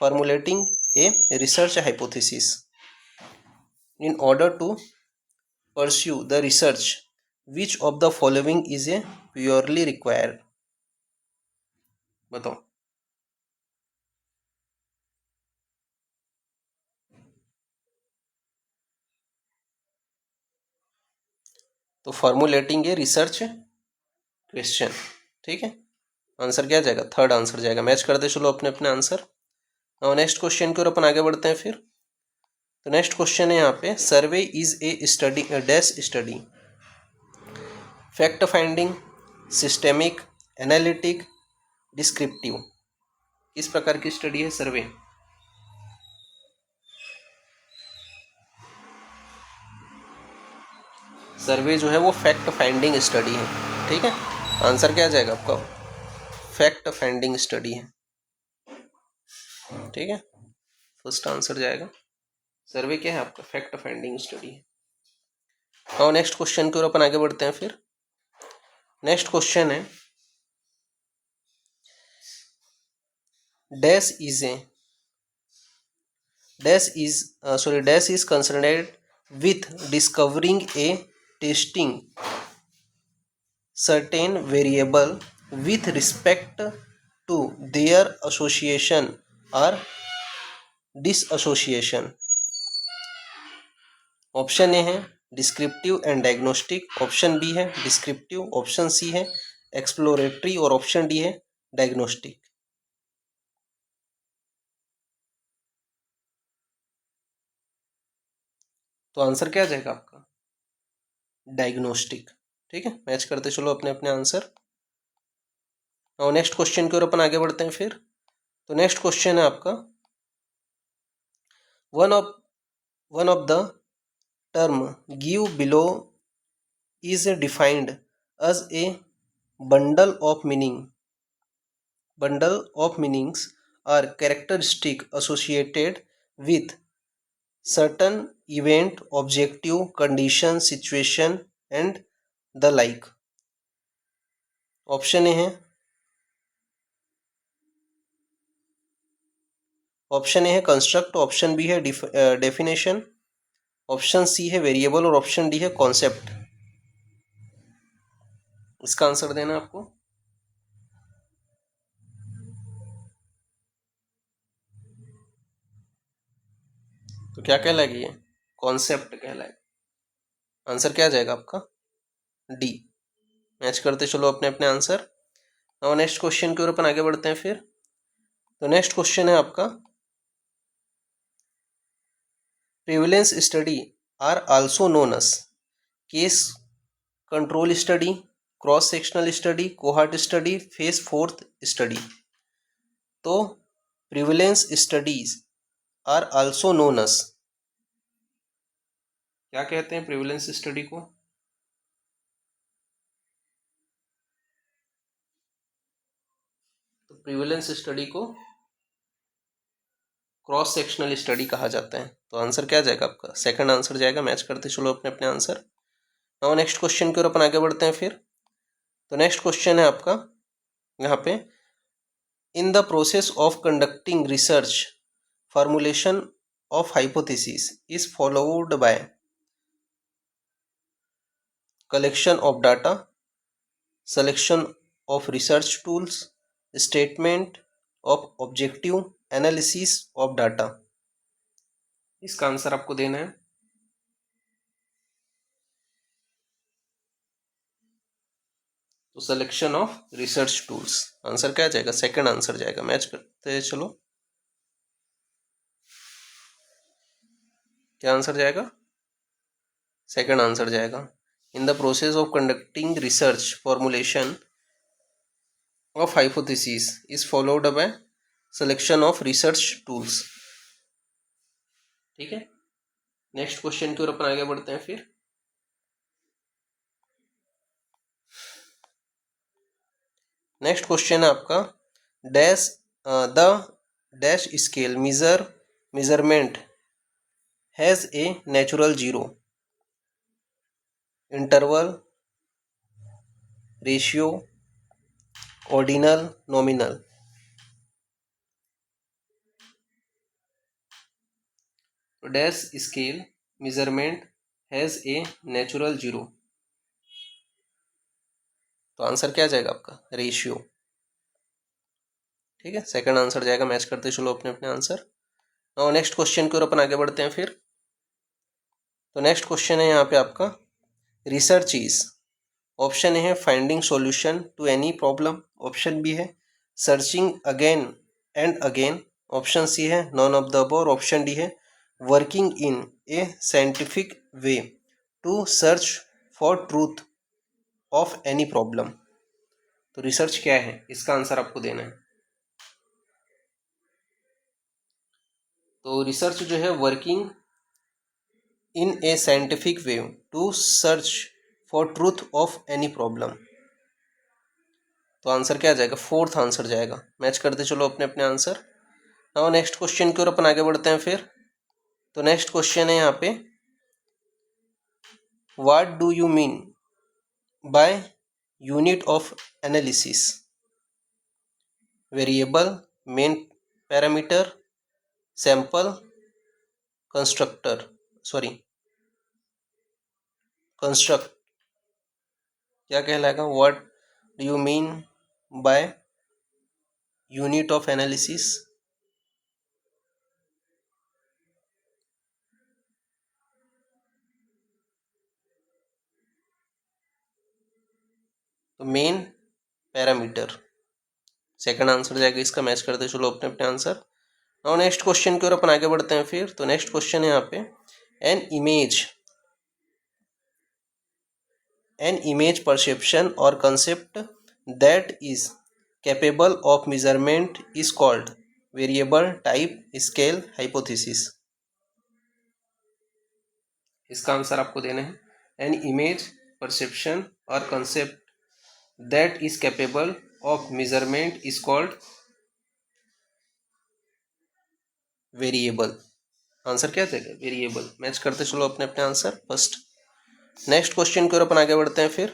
formulating a research hypothesis. In order to pursue the research which of the following is a purely required। बताओ तो formulating ए research question. ठीक है, answer क्या जाएगा? Third answer जाएगा। Match करते चलो अपने अपने आंसर। और नेक्स्ट क्वेश्चन की ओर अपन आगे बढ़ते हैं फिर। तो नेक्स्ट क्वेश्चन है यहाँ पे सर्वे is a study dash study, fact finding, systemic, analytic, descriptive. किस प्रकार की स्टडी है सर्वे? सर्वे जो है वो फैक्ट फाइंडिंग स्टडी है, ठीक है। आंसर क्या आ जाएगा आपका, फैक्ट फाइंडिंग स्टडी है, ठीक है। फर्स्ट आंसर जाएगा, सर्वे क्या है आपका, फैक्ट फाइंडिंग स्टडी है। और नेक्स्ट क्वेश्चन की ओर अपन आगे बढ़ते हैं फिर। नेक्स्ट क्वेश्चन है, dash is a dash is concerned with discovering a testing certain variable with respect to their association or disassociation। Option A है descriptive and diagnostic, option B है डिस्क्रिप्टिव, ऑप्शन सी है exploratory और option D है diagnostic. तो answer क्या आ जाएगा आपका, डायग्नोस्टिक, ठीक है। मैच करते चलो अपने अपने आंसर। और नेक्स्ट क्वेश्चन की ओर अपन आगे बढ़ते हैं फिर। तो नेक्स्ट क्वेश्चन है आपका, one of the term give below is defined as a bundle of meanings or characteristic associated with certain event, objective, condition, situation and the like। Option A है कंस्ट्रक्ट, ऑप्शन बी है definition, option C है variable और option D है concept. इसका answer देना आपको। तो क्या कहलाएगी ये, कॉन्सेप्ट कहलाएगा। आंसर क्या आ जाएगा आपका, डी। मैच करते चलो अपने अपने आंसर। और नेक्स्ट क्वेश्चन की ओर अपन आगे बढ़ते हैं फिर। तो नेक्स्ट क्वेश्चन है आपका, prevalence study are also known as case control study, cross sectional study, cohort study, phase fourth study. तो prevalence studies are also known as, क्या कहते हैं प्रिविलेंस स्टडी को, तो प्रिविलेंस स्टडी को क्रॉस सेक्शनल स्टडी कहा जाता है। तो आंसर क्या जाएगा आपका, सेकंड आंसर जाएगा। मैच करते चलो अपने अपने आंसर। और नेक्स्ट क्वेश्चन की ओर अपन आगे बढ़ते हैं फिर। तो नेक्स्ट क्वेश्चन है आपका यहाँ पे, in the process of conducting research formulation of hypothesis is followed by collection of data, selection of research tools, statement of objective, analysis of data। इसका आंसर आपको देना है। तो selection of research tools, answer क्या जाएगा, second answer जाएगा। Match करते हैं चलो, क्या आंसर जाएगा, सेकंड आंसर जाएगा। In the process of conducting research formulation of hypothesis is followed by selection of research tools, ठीक है। नेक्स्ट क्वेश्चन की ओर अपन आगे बढ़ते हैं फिर। नेक्स्ट क्वेश्चन है आपका, dash the dash scale measurement has a natural zero, interval, ratio, ordinal, nominal. Dash scale measurement has a natural zero. तो आंसर क्या जाएगा आपका, रेशियो, ठीक है। सेकंड आंसर जाएगा। मैच करते चलो अपने अपने आंसर। और नेक्स्ट क्वेश्चन की ओर अपन आगे बढ़ते हैं फिर। तो नेक्स्ट क्वेश्चन है यहाँ पे आपका, रिसर्च इज, ऑप्शन ए है finding solution to any problem, option B है searching again and again, option C है none of the above, option D है working in a scientific way to search for truth of any problem. तो research क्या है, इसका answer आपको देना है। तो रिसर्च जो है working in a scientific way to search for truth of any problem. तो आंसर क्या आ जाएगा, फोर्थ आंसर जाएगा। मैच करते चलो अपने अपने आंसर। नाउ नेक्स्ट क्वेश्चन की ओर अपन आगे बढ़ते हैं फिर। तो नेक्स्ट क्वेश्चन है यहाँ पे, what do you mean by unit of analysis? Variable, main parameter, sample, construct क्या कहलाएगा? What do you mean by unit of analysis? तो मेन पैरामीटर सेकंड आंसर जाएगा इसका। मैच करते चलो अपने अपने आंसर। नाउ नेक्स्ट क्वेश्चन की ओर अपन आगे बढ़ते हैं फिर। तो नेक्स्ट क्वेश्चन है यहाँ पे, एन इमेज परसेप्शन और concept that is capable of measurement is called variable, type, scale, hypothesis. इसका आंसर आपको देना है, एन इमेज परसेप्शन और concept that is capable of measurement is called variable. Answer क्या देगा? वेरिएबल। मैच करते चलो अपने अपने आंसर फर्स्ट। नेक्स्ट क्वेश्चन की ओर अपन आगे बढ़ते हैं फिर।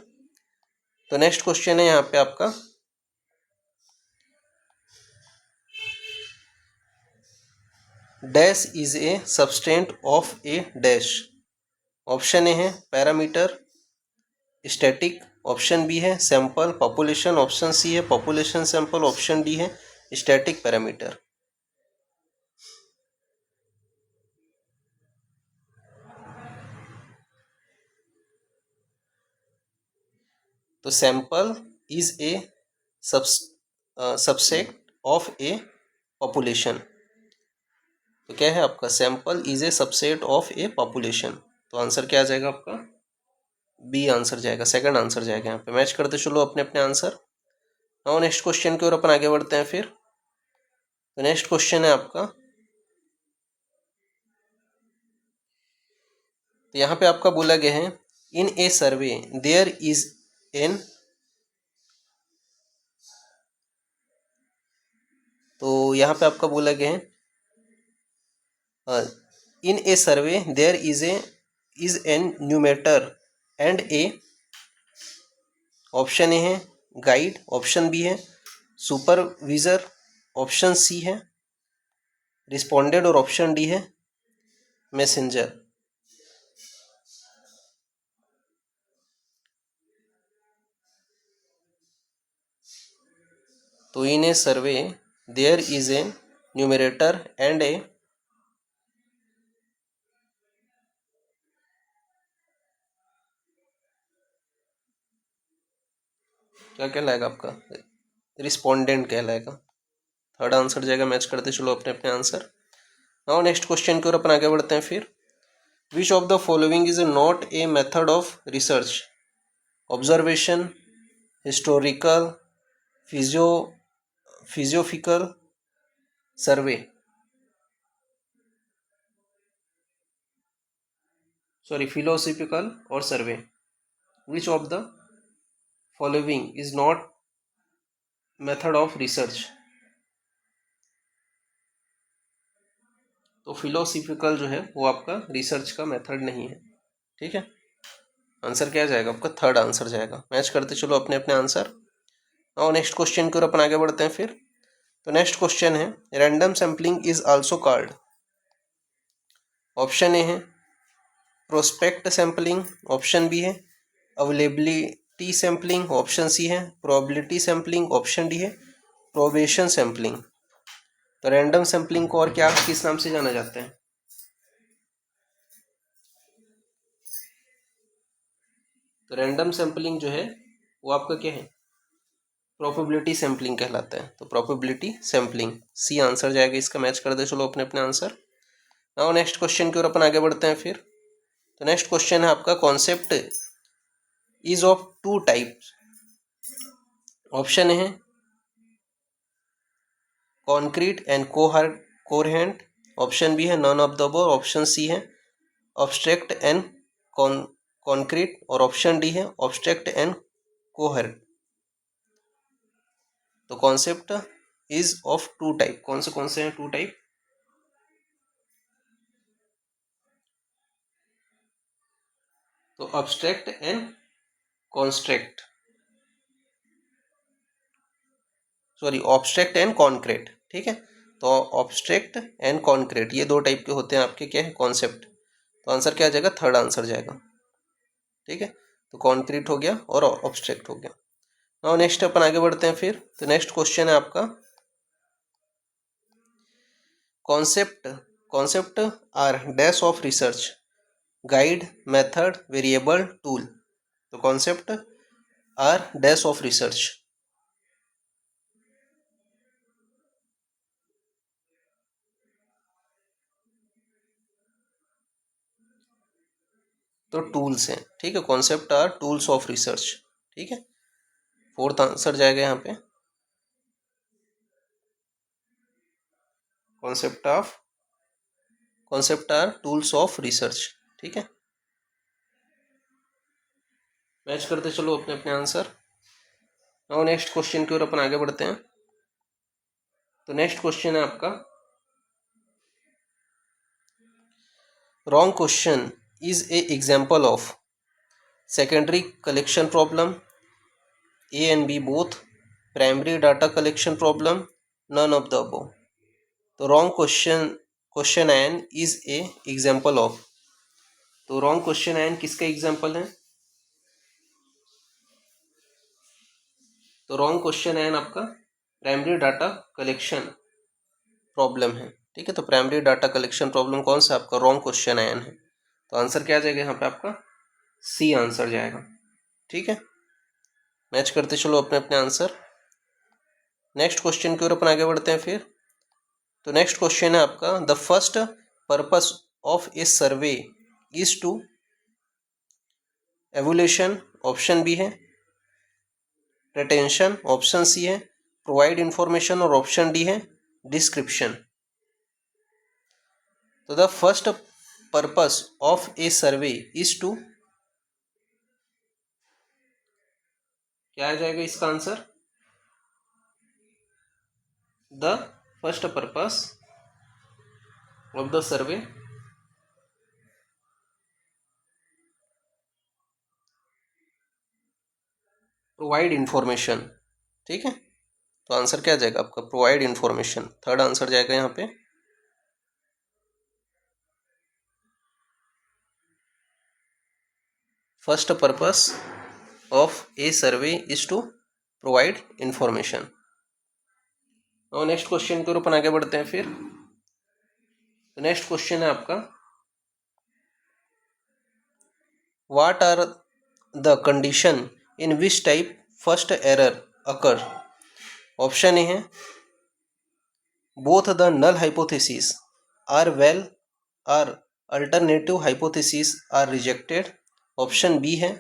तो नेक्स्ट क्वेश्चन है यहाँ पे आपका, dash is a substance of A dash. Option A है पैरामीटर, स्टैटिक, ऑप्शन बी है सैंपल, पॉपुलेशन, ऑप्शन सी है पॉपुलेशन सैंपल, ऑप्शन डी है स्टैटिक पैरामीटर। तो sample is a subset of A population. तो क्या है आपका, sample is a subset of A population. तो आंसर क्या आ जाएगा आपका? बी आंसर जाएगा, सेकंड आंसर जाएगा यहाँ पे। मैच करते चलो अपने अपने आंसर। नाउ नेक्स्ट क्वेश्चन की ओर अपन आगे बढ़ते हैं फिर। तो नेक्स्ट क्वेश्चन है आपका, तो यहाँ पे आपका बोला गया है, in a survey there is an, तो यहाँ पे आपका बोला गया है, in a survey there is an enumerator and a, option A है गाइड, ऑप्शन बी है सुपरविजर, ऑप्शन सी है रिस्पोंडेंट और ऑप्शन डी है मैसेंजर। तो in a survey there is a enumerator and a, क्या कहलाएगा आपका? रिस्पोंडेंट कहलाएगा। थर्ड आंसर जाएगा। मैच करते चलो अपने अपने आंसर। नाउ नेक्स्ट क्वेश्चन की ओर अपन आगे बढ़ते हैं फिर। Which of the following is not a method of research? Observation, historical, फिजियोफिकल, सर्वे, सॉरी फिलोसॉफिकल और survey. Which of the following is not method of research? तो फिलोसॉफिकल जो है वो आपका रिसर्च का मेथड नहीं है। ठीक है, आंसर क्या जाएगा आपका? थर्ड आंसर जाएगा। मैच करते चलो अपने अपने आंसर। और नेक्स्ट क्वेश्चन की ओर अपन आगे बढ़ते हैं फिर। तो नेक्स्ट क्वेश्चन है, random sampling is also called. Option A है प्रोस्पेक्ट सैम्पलिंग, ऑप्शन बी है अवेलेबिलिटी सैम्पलिंग, ऑप्शन सी है प्रोबेबिलिटी सैम्पलिंग, ऑप्शन डी है प्रोबेशन सैम्पलिंग। तो रैंडम सैम्पलिंग को और क्या किस नाम से जाना जाता है? तो रैंडम सैम्पलिंग जो है वो आपका क्या है? प्रोबेबिलिटी सैम्पलिंग कहलाता है। तो प्रोबेबिलिटी सैम्पलिंग सी आंसर जाएगा इसका। मैच कर दे चलो अपने अपने आंसर। नाउ नेक्स्ट क्वेश्चन की ओर अपन आगे बढ़ते हैं फिर। तो नेक्स्ट क्वेश्चन है आपका, concept is of two types. Option है concrete and coherent, option B है none of the above, option C है अब्स्ट्रैक्ट एंड कॉन्क्रीट, और ऑप्शन डी है ऑब्स्ट्रैक्ट एंड कोहेरेंट। तो concept is of two type, कौन से हैं टू टाइप? तो abstract and construct, sorry abstract and concrete, ठीक है। तो ऑब्स्ट्रैक्ट एंड कॉन्क्रीट ये दो टाइप के होते हैं आपके, क्या है, कॉन्सेप्ट। तो आंसर क्या आ जाएगा? थर्ड आंसर जाएगा, ठीक है। तो कॉन्क्रीट हो गया और ऑब्स्ट्रैक्ट हो गया। नाउ नेक्स्ट अपन आगे बढ़ते हैं फिर। तो नेक्स्ट क्वेश्चन है आपका concept, concept are dash of research, guide, method, variable, tool. तो concept are dash of research. तो टूल्स हैं, ठीक है। Concept are tools of research, ठीक है। फोर्थ आंसर जाएगा यहाँ पे, concept are tools of research, ठीक है। मैच करते चलो अपने अपने आंसर। नाउ नेक्स्ट क्वेश्चन की ओर अपन आगे बढ़ते हैं। तो नेक्स्ट क्वेश्चन है आपका wrong question is a example of secondary collection problem, A and B both, primary data collection problem, none of the above. तो wrong question an is a example of, तो रॉन्ग क्वेश्चन एन किसका example है? तो wrong question an आपका primary data collection problem है, ठीक है। तो प्राइमरी डाटा कलेक्शन प्रॉब्लम कौन सा आपका रॉन्ग क्वेश्चन एन है। तो आंसर क्या जाएगा यहाँ पे आपका? सी आंसर जाएगा, ठीक है। मैच करते चलो अपने अपने आंसर। नेक्स्ट क्वेश्चन की ओर अपन आगे बढ़ते हैं फिर। तो नेक्स्ट क्वेश्चन है आपका the first purpose of a survey is to evolution, option B है, रिटेंशन, ऑप्शन सी है, प्रोवाइड इंफॉर्मेशन, और ऑप्शन डी है डिस्क्रिप्शन। तो the first purpose of a survey is to, क्या आ जाएगा इसका आंसर? The first purpose of the survey provide information, ठीक है। तो आंसर क्या जाएगा आपका? प्रोवाइड इंफॉर्मेशन, थर्ड आंसर जाएगा यहाँ पे। First purpose of a survey is to provide information. और नेक्स्ट क्वेश्चन के ऊपर आगे बढ़ते हैं फिर। तो नेक्स्ट क्वेश्चन है आपका what are the condition in which type first error occur. Option A है both the null hypothesis as well as alternative hypothesis are rejected. Option B है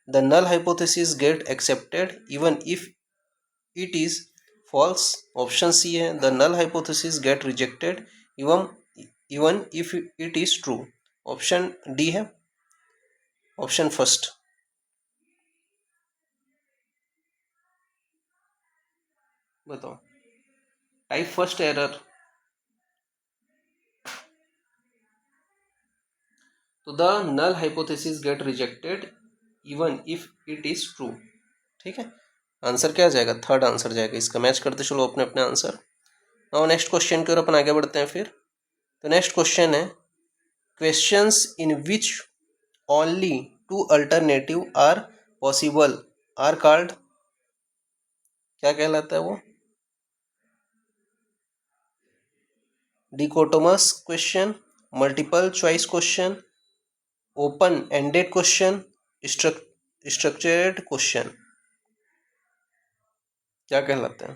the null hypothesis get accepted even if it is false. Option C है the null hypothesis get rejected even if it is true. Option D है option first. बताओ type first error, तो the null hypothesis get rejected even if it is true, ठीक है। Answer क्या जाएगा? Third answer जाएगा इसका। मैच करते चलो अपने अपने आंसर। नाउ नेक्स्ट क्वेश्चन की ओर अपन आगे बढ़ते हैं फिर। तो नेक्स्ट क्वेश्चन है questions in which only two alternative are possible are called, क्या कहलाता है वो? Dichotomous question, multiple choice question, open ended question, structured question, क्या कहलाते हैं?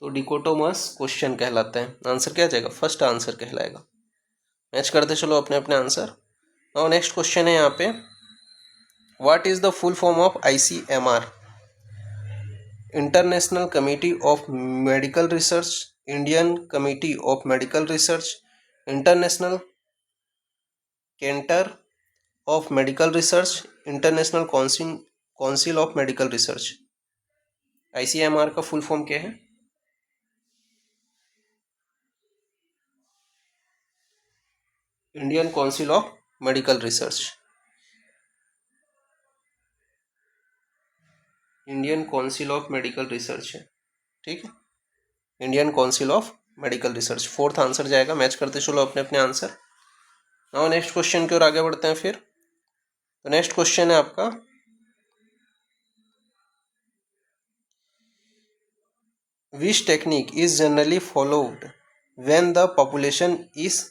तो डिकोटोमस क्वेश्चन कहलाते हैं। आंसर क्या जाएगा? फर्स्ट आंसर कहलाएगा। मैच करते चलो अपने अपने आंसर। नाउ नेक्स्ट क्वेश्चन है यहाँ पे what is the full form of ICMR। International committee of medical research, Indian committee of medical research, international centre of medical research, international council of medical research. ICMR का full form क्या है? Indian council of medical research. Indian council of medical research है, ठीक है, Indian council of medical research. Fourth answer जाएगा। Match करते चलो अपने अपने आंसर। नाउ नेक्स्ट क्वेश्चन की ओर आगे बढ़ते हैं फिर। तो नेक्स्ट क्वेश्चन है आपका, which technique is generally followed when the population is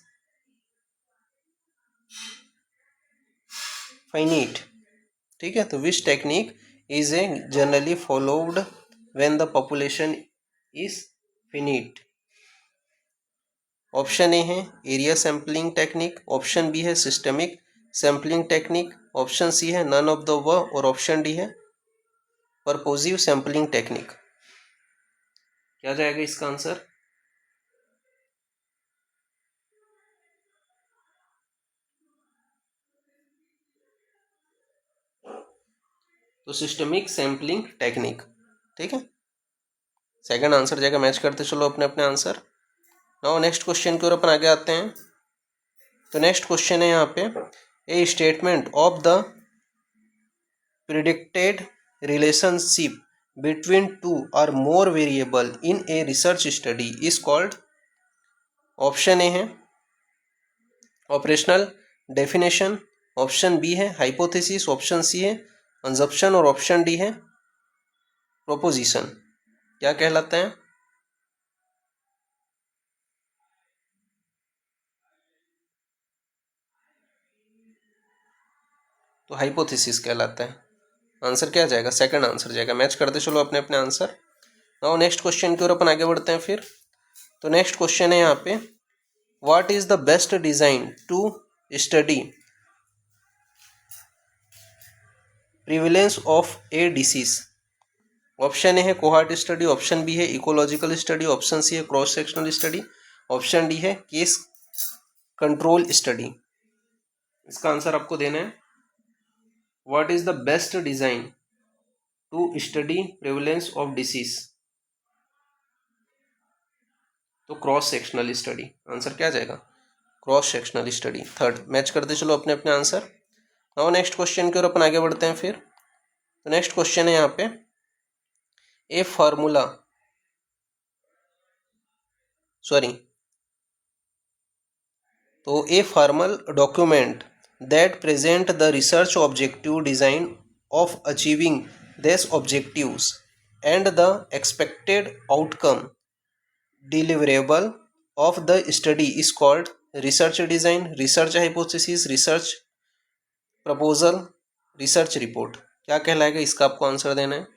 finite, ठीक है। तो which technique is a generally followed when the population is finite. Option A है area sampling technique, option B है systemic sampling technique, option C है none of the above और option D है purposive sampling technique. क्या जाएगा इसका answer? तो systemic sampling technique, ठीक है, सेकंड आंसर जाएगा। मैच करते चलो अपने अपने आंसर। नाउ नेक्स्ट क्वेश्चन की ओर अपन आगे आते हैं। तो नेक्स्ट क्वेश्चन है यहाँ पे, a statement of the predicted relationship between two और more variable in a research study is called. Option A है ऑपरेशनल डेफिनेशन, ऑप्शन बी है हाइपोथेसिस, ऑप्शन सी है कंजप्शन और ऑप्शन डी है प्रोपोजिशन। क्या कहलाता है? तो हाइपोथेसिस कहलाता है। आंसर क्या जाएगा? सेकंड आंसर जाएगा। मैच करते चलो अपने अपने आंसर। नाउ नेक्स्ट क्वेश्चन की ओर अपन आगे बढ़ते हैं फिर। तो नेक्स्ट क्वेश्चन है यहाँ पे, what is the best design to study prevalence of a disease. Option A है कोहार्ट स्टडी, ऑप्शन बी है इकोलॉजिकल स्टडी, ऑप्शन सी है cross sectional study, option D है केस कंट्रोल स्टडी। इसका answer आपको देना है, what is the best design to study prevalence of disease. तो cross sectional study. Answer क्या जाएगा? Cross sectional study. Third. Match करते चलो अपने अपने आंसर। नाउ नेक्स्ट क्वेश्चन की ओर अपन आगे बढ़ते हैं फिर। तो नेक्स्ट क्वेश्चन है यहाँ पे, ए फार्मूला तो a formal document that present the research objective design of achieving this objectives and the expected outcome deliverable of the study is called research design, research hypothesis, research proposal, research report. क्या कहलाएगा? इसका आपको answer देना है।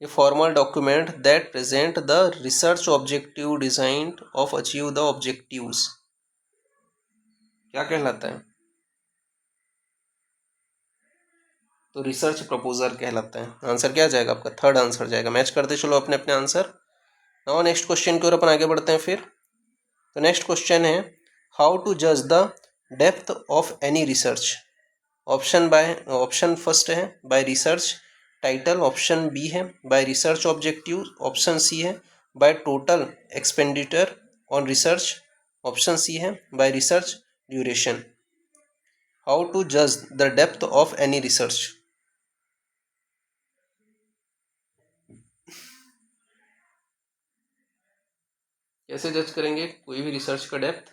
A formal document that present the research objective designed of achieve the objectives। क्या कहलाता है? तो रिसर्च प्रपोजल कहलाता है। आंसर क्या जाएगा आपका? थर्ड आंसर जाएगा। मैच करते चलो अपने अपने आंसर। नाउ नेक्स्ट क्वेश्चन की ओर अपन आगे बढ़ते हैं फिर। तो नेक्स्ट क्वेश्चन है, हाउ टू जज the depth of any research. Option first है by research title, option B है by research objective, option C है by total expenditure on research, option C है by research duration. How to जज the depth of any research. कैसे जज करेंगे कोई भी रिसर्च का डेप्थ?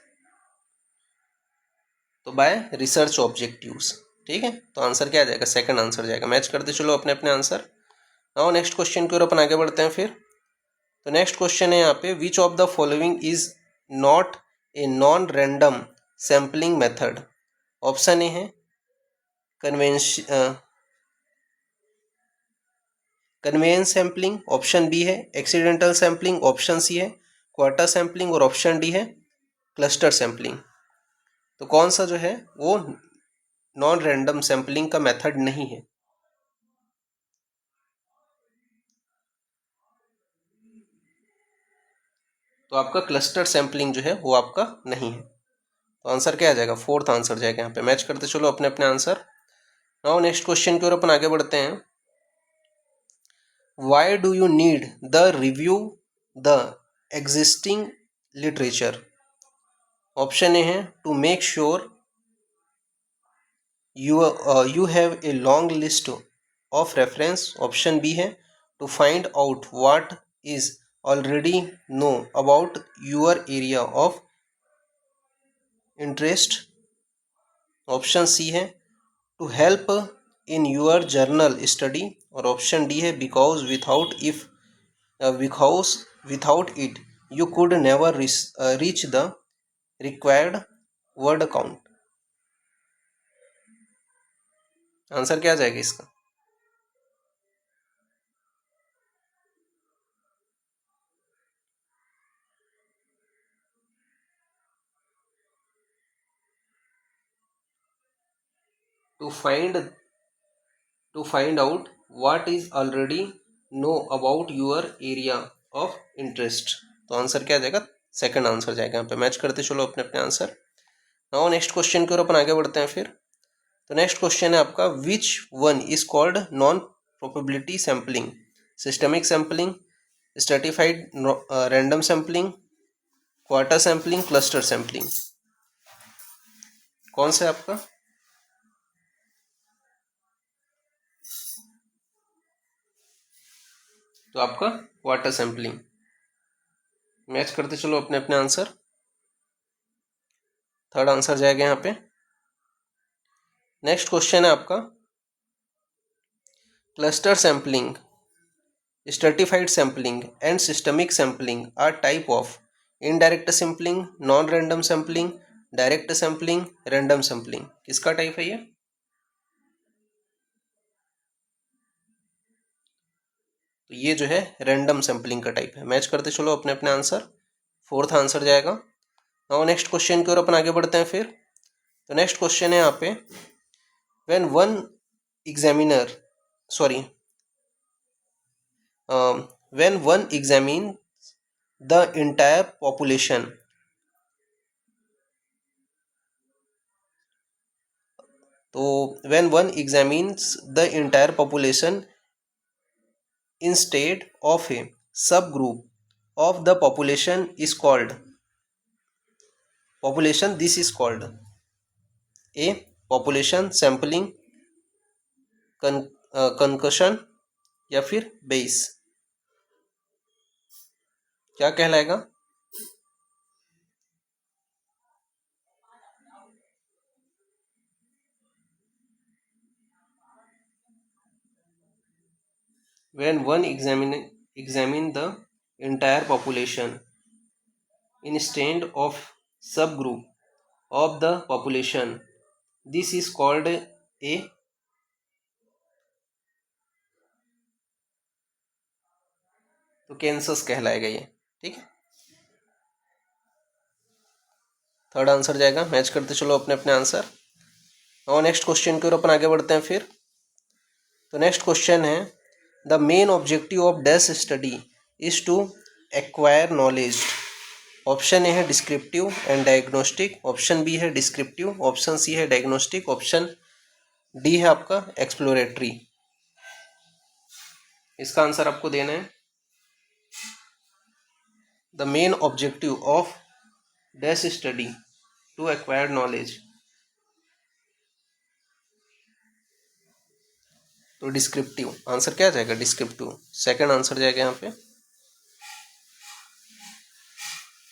तो बाय रिसर्च ऑब्जेक्टिव्स, ठीक है। तो आंसर क्या आ जाएगा? सेकंड आंसर जाएगा। मैच करते चलो अपने अपने आंसर। नाउ नेक्स्ट क्वेश्चन की ओर अपन आगे बढ़ते हैं फिर। तो नेक्स्ट क्वेश्चन है यहाँ पे, विच of the following is not a non random sampling method. Option A है कन्वेंस सैम्पलिंग, ऑप्शन बी है एक्सीडेंटल सैम्पलिंग, ऑप्शन सी है क्वार्टर सैम्पलिंग और ऑप्शन डी है क्लस्टर सैम्पलिंग। तो कौन सा जो है वो नॉन रैंडम सैम्पलिंग का मेथड नहीं है। तो आपका क्लस्टर सैम्पलिंग जो है वो आपका नहीं है। तो आंसर क्या आ जाएगा, फोर्थ आंसर जाएगा यहाँ पे। मैच करते चलो अपने अपने आंसर। नाउ नेक्स्ट क्वेश्चन की ओर अपन आगे बढ़ते हैं। Why do you need the review the existing literature? Option A है to make sure you have a long list of reference. Option B है to find out what is already know about your area of interest. Option C है to help in your journal study. और option D है because without it you could never reach the required word count. Answer क्या आ जाएगा इसका? to find out what is already know about your area of interest. तो answer क्या आ जाएगा, सेकंड आंसर जाएगा यहाँ पे। मैच करते चलो अपने अपने आंसर। नाउ नेक्स्ट क्वेश्चन की ओर अपन आगे बढ़ते हैं फिर। तो नेक्स्ट क्वेश्चन है आपका, which one is called non probability sampling? Systemic sampling, stratified random sampling, quarter sampling, cluster sampling? कौन सा है आपका? तो आपका क्वार्टर सैम्पलिंग। मैच करते चलो अपने अपने आंसर। थर्ड आंसर जाएगा यहाँ पे। नेक्स्ट क्वेश्चन है आपका, cluster sampling, stratified sampling and systemic sampling are type of indirect sampling, non random sampling, direct sampling, random sampling? किसका टाइप है ये? तो ये जो है रैंडम सैम्पलिंग का टाइप है। मैच करते चलो अपने अपने आंसर। फोर्थ आंसर जाएगा। नाउ नेक्स्ट क्वेश्चन की ओर अपन आगे बढ़ते हैं फिर। तो नेक्स्ट क्वेश्चन है यहाँ पे, when one examiner sorry when one examines the entire population, तो when one examines the entire population instead of a subgroup of the population is called population, this is called a population sampling, concussion या फिर base? क्या कहलाएगा? When one examine the entire population instead of subgroup of the population, this is called a तो Kansas कहलाएगा ये। ठीक है, third answer जाएगा। मैच करते चलो अपने अपने आंसर। और नेक्स्ट क्वेश्चन की ओर अपन आगे बढ़ते हैं फिर। तो नेक्स्ट क्वेश्चन है, the main objective of dash study is to acquire knowledge. Option A है descriptive and diagnostic, option B है डिस्क्रिप्टिव, ऑप्शन सी है डायग्नोस्टिक, ऑप्शन डी है आपका एक्सप्लोरेटरी? इसका आंसर आपको देना है। The main objective of dash study to acquire knowledge, तो डिस्क्रिप्टिव। आंसर क्या जाएगा? डिस्क्रिप्टिव। सेकंड आंसर जाएगा यहाँ पे।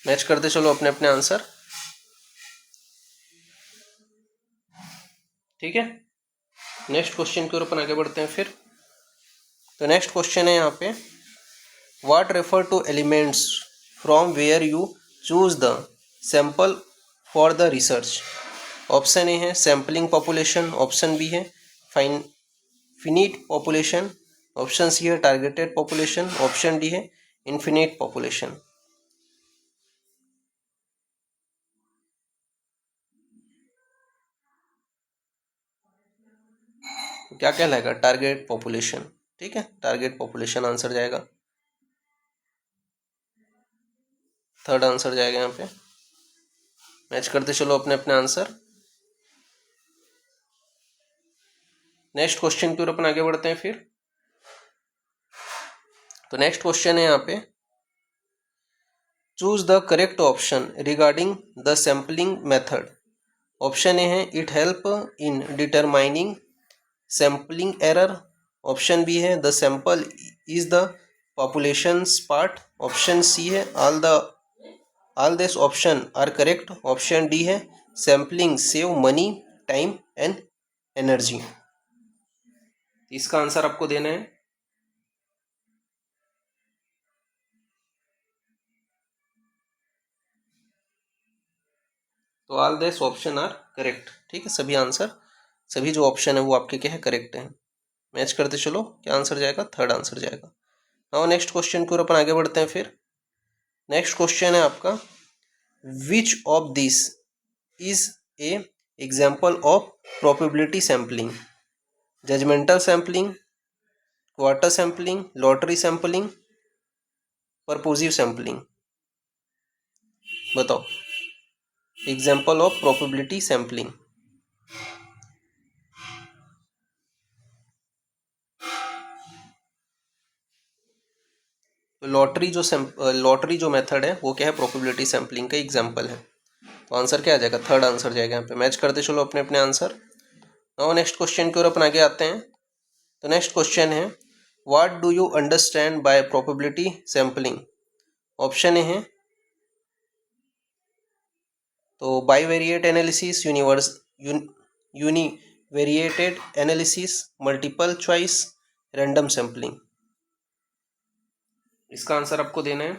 मैच करते चलो अपने अपने आंसर। ठीक है, नेक्स्ट क्वेश्चन की ओर अपन आगे बढ़ते हैं फिर। तो नेक्स्ट क्वेश्चन है यहाँ पे, what refer to elements from where you choose the sample for the research? Option A है सैम्पलिंग पॉपुलेशन, ऑप्शन बी है फिनिट पॉपुलेशन, ऑप्शन सी है टारगेटेड पॉपुलेशन, ऑप्शन डी है इन्फिनिट पॉपुलेशन? तो क्या कहलाएगा, टारगेट पॉपुलेशन। ठीक है, target population answer जाएगा, थर्ड आंसर जाएगा यहाँ पे। मैच करते चलो अपने अपने आंसर। नेक्स्ट क्वेश्चन की ओर अपन आगे बढ़ते हैं फिर। तो नेक्स्ट क्वेश्चन है यहाँ पे, choose the correct option regarding the sampling method. Option A है it help in determining sampling error. Option B है the sample is the population's part. Option C है all this option are correct. Option D है sampling save money time and energy. इसका answer आपको देना है। तो all this option are correct. ठीक है, सभी आंसर, सभी जो ऑप्शन है वो आपके क्या है, करेक्ट है। मैच करते चलो, क्या आंसर जाएगा, थर्ड आंसर जाएगा। नाउ नेक्स्ट क्वेश्चन की ओर अपन आगे बढ़ते हैं फिर। नेक्स्ट क्वेश्चन है आपका, which of this is a example of probability sampling. Judgmental sampling, quarter sampling, lottery sampling, purposive sampling. बताओ, example of probability sampling. Lottery जो मेथड है वो क्या है, प्रोबेबिलिटी सैम्पलिंग का एग्जाम्पल है। तो आंसर क्या आ जाएगा, थर्ड आंसर जाएगा यहाँ पे। मैच करते चलो अपने अपने आंसर। नाउ नेक्स्ट क्वेश्चन की ओर अपन आगे आते हैं। तो नेक्स्ट क्वेश्चन है, what do you understand by probability sampling. Option A है तो bivariate analysis, univariated analysis, multiple choice, random sampling. इसका आंसर आपको देना है।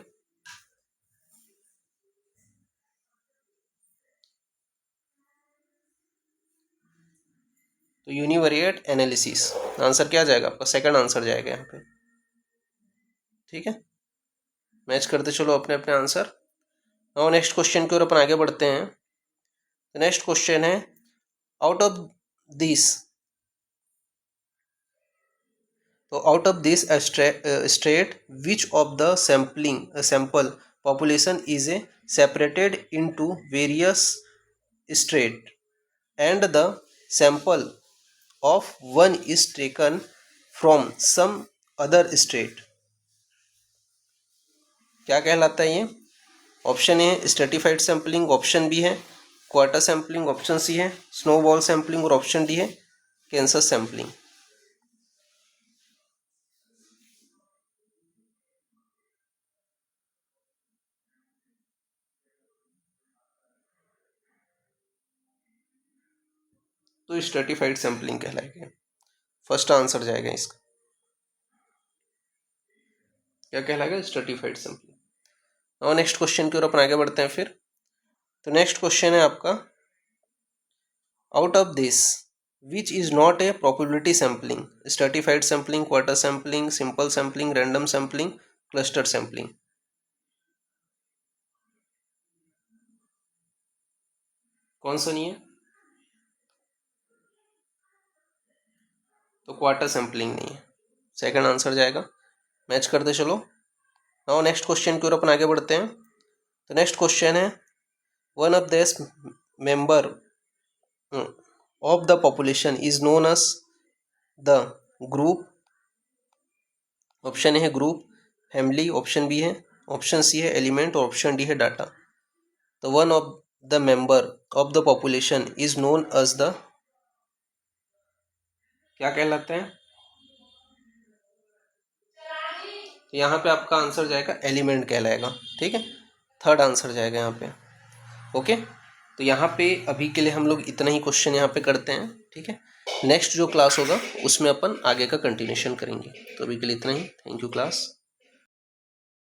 तो यूनिवेरिएट एनालिसिस आंसर क्या जाएगा आपका, सेकंड आंसर जाएगा यहाँ पे। ठीक है, मैच करते चलो अपने अपने आंसर। नाउ नेक्स्ट क्वेश्चन की ओर अपन आगे बढ़ते हैं। तो नेक्स्ट क्वेश्चन है, out of this state which of the sample population is separated into various state and the sample of one is taken from some other state। क्या कहलाता है ये। ऑप्शन ए है स्ट्रेटिफाइड सैम्पलिंग, ऑप्शन बी है quarter sampling, option C है snowball sampling और option D है cancer sampling. तो स्ट्रेटिफाइड सैम्पलिंग कहलाएगा, फर्स्ट आंसर जाएगा इसका। क्या कहलाएगा, स्ट्रेटिफाइड सैम्पलिंग। और नेक्स्ट क्वेश्चन की ओर अपन आगे बढ़ते हैं फिर। तो नेक्स्ट क्वेश्चन है आपका, out of this which is not A probability sampling. Stratified sampling, quarter sampling, simple sampling, random sampling, cluster sampling. कौन सा नहीं है, तो क्वार्टर सैम्पलिंग नहीं है, सेकंड आंसर जाएगा। मैच करते चलो। नाउ नेक्स्ट क्वेश्चन की ओर अपन आगे बढ़ते हैं। तो नेक्स्ट क्वेश्चन है, one of this member of the population is known as the group. Option A है ग्रुप, फैमिली, ऑप्शन बी है, ऑप्शन सी है एलिमेंट और ऑप्शन डी है डाटा। तो one of the member of the population is known as the, क्या कहलाते हैं। तो यहाँ पे आपका आंसर जाएगा एलिमेंट कहलाएगा। ठीक है, थर्ड आंसर जाएगा यहाँ पे। ओके, तो यहाँ पे अभी के लिए हम लोग इतना ही क्वेश्चन यहाँ पे करते हैं। ठीक है, नेक्स्ट जो क्लास होगा उसमें अपन आगे का कंटिन्यूशन करेंगे। तो अभी के लिए इतना ही। Thank you class.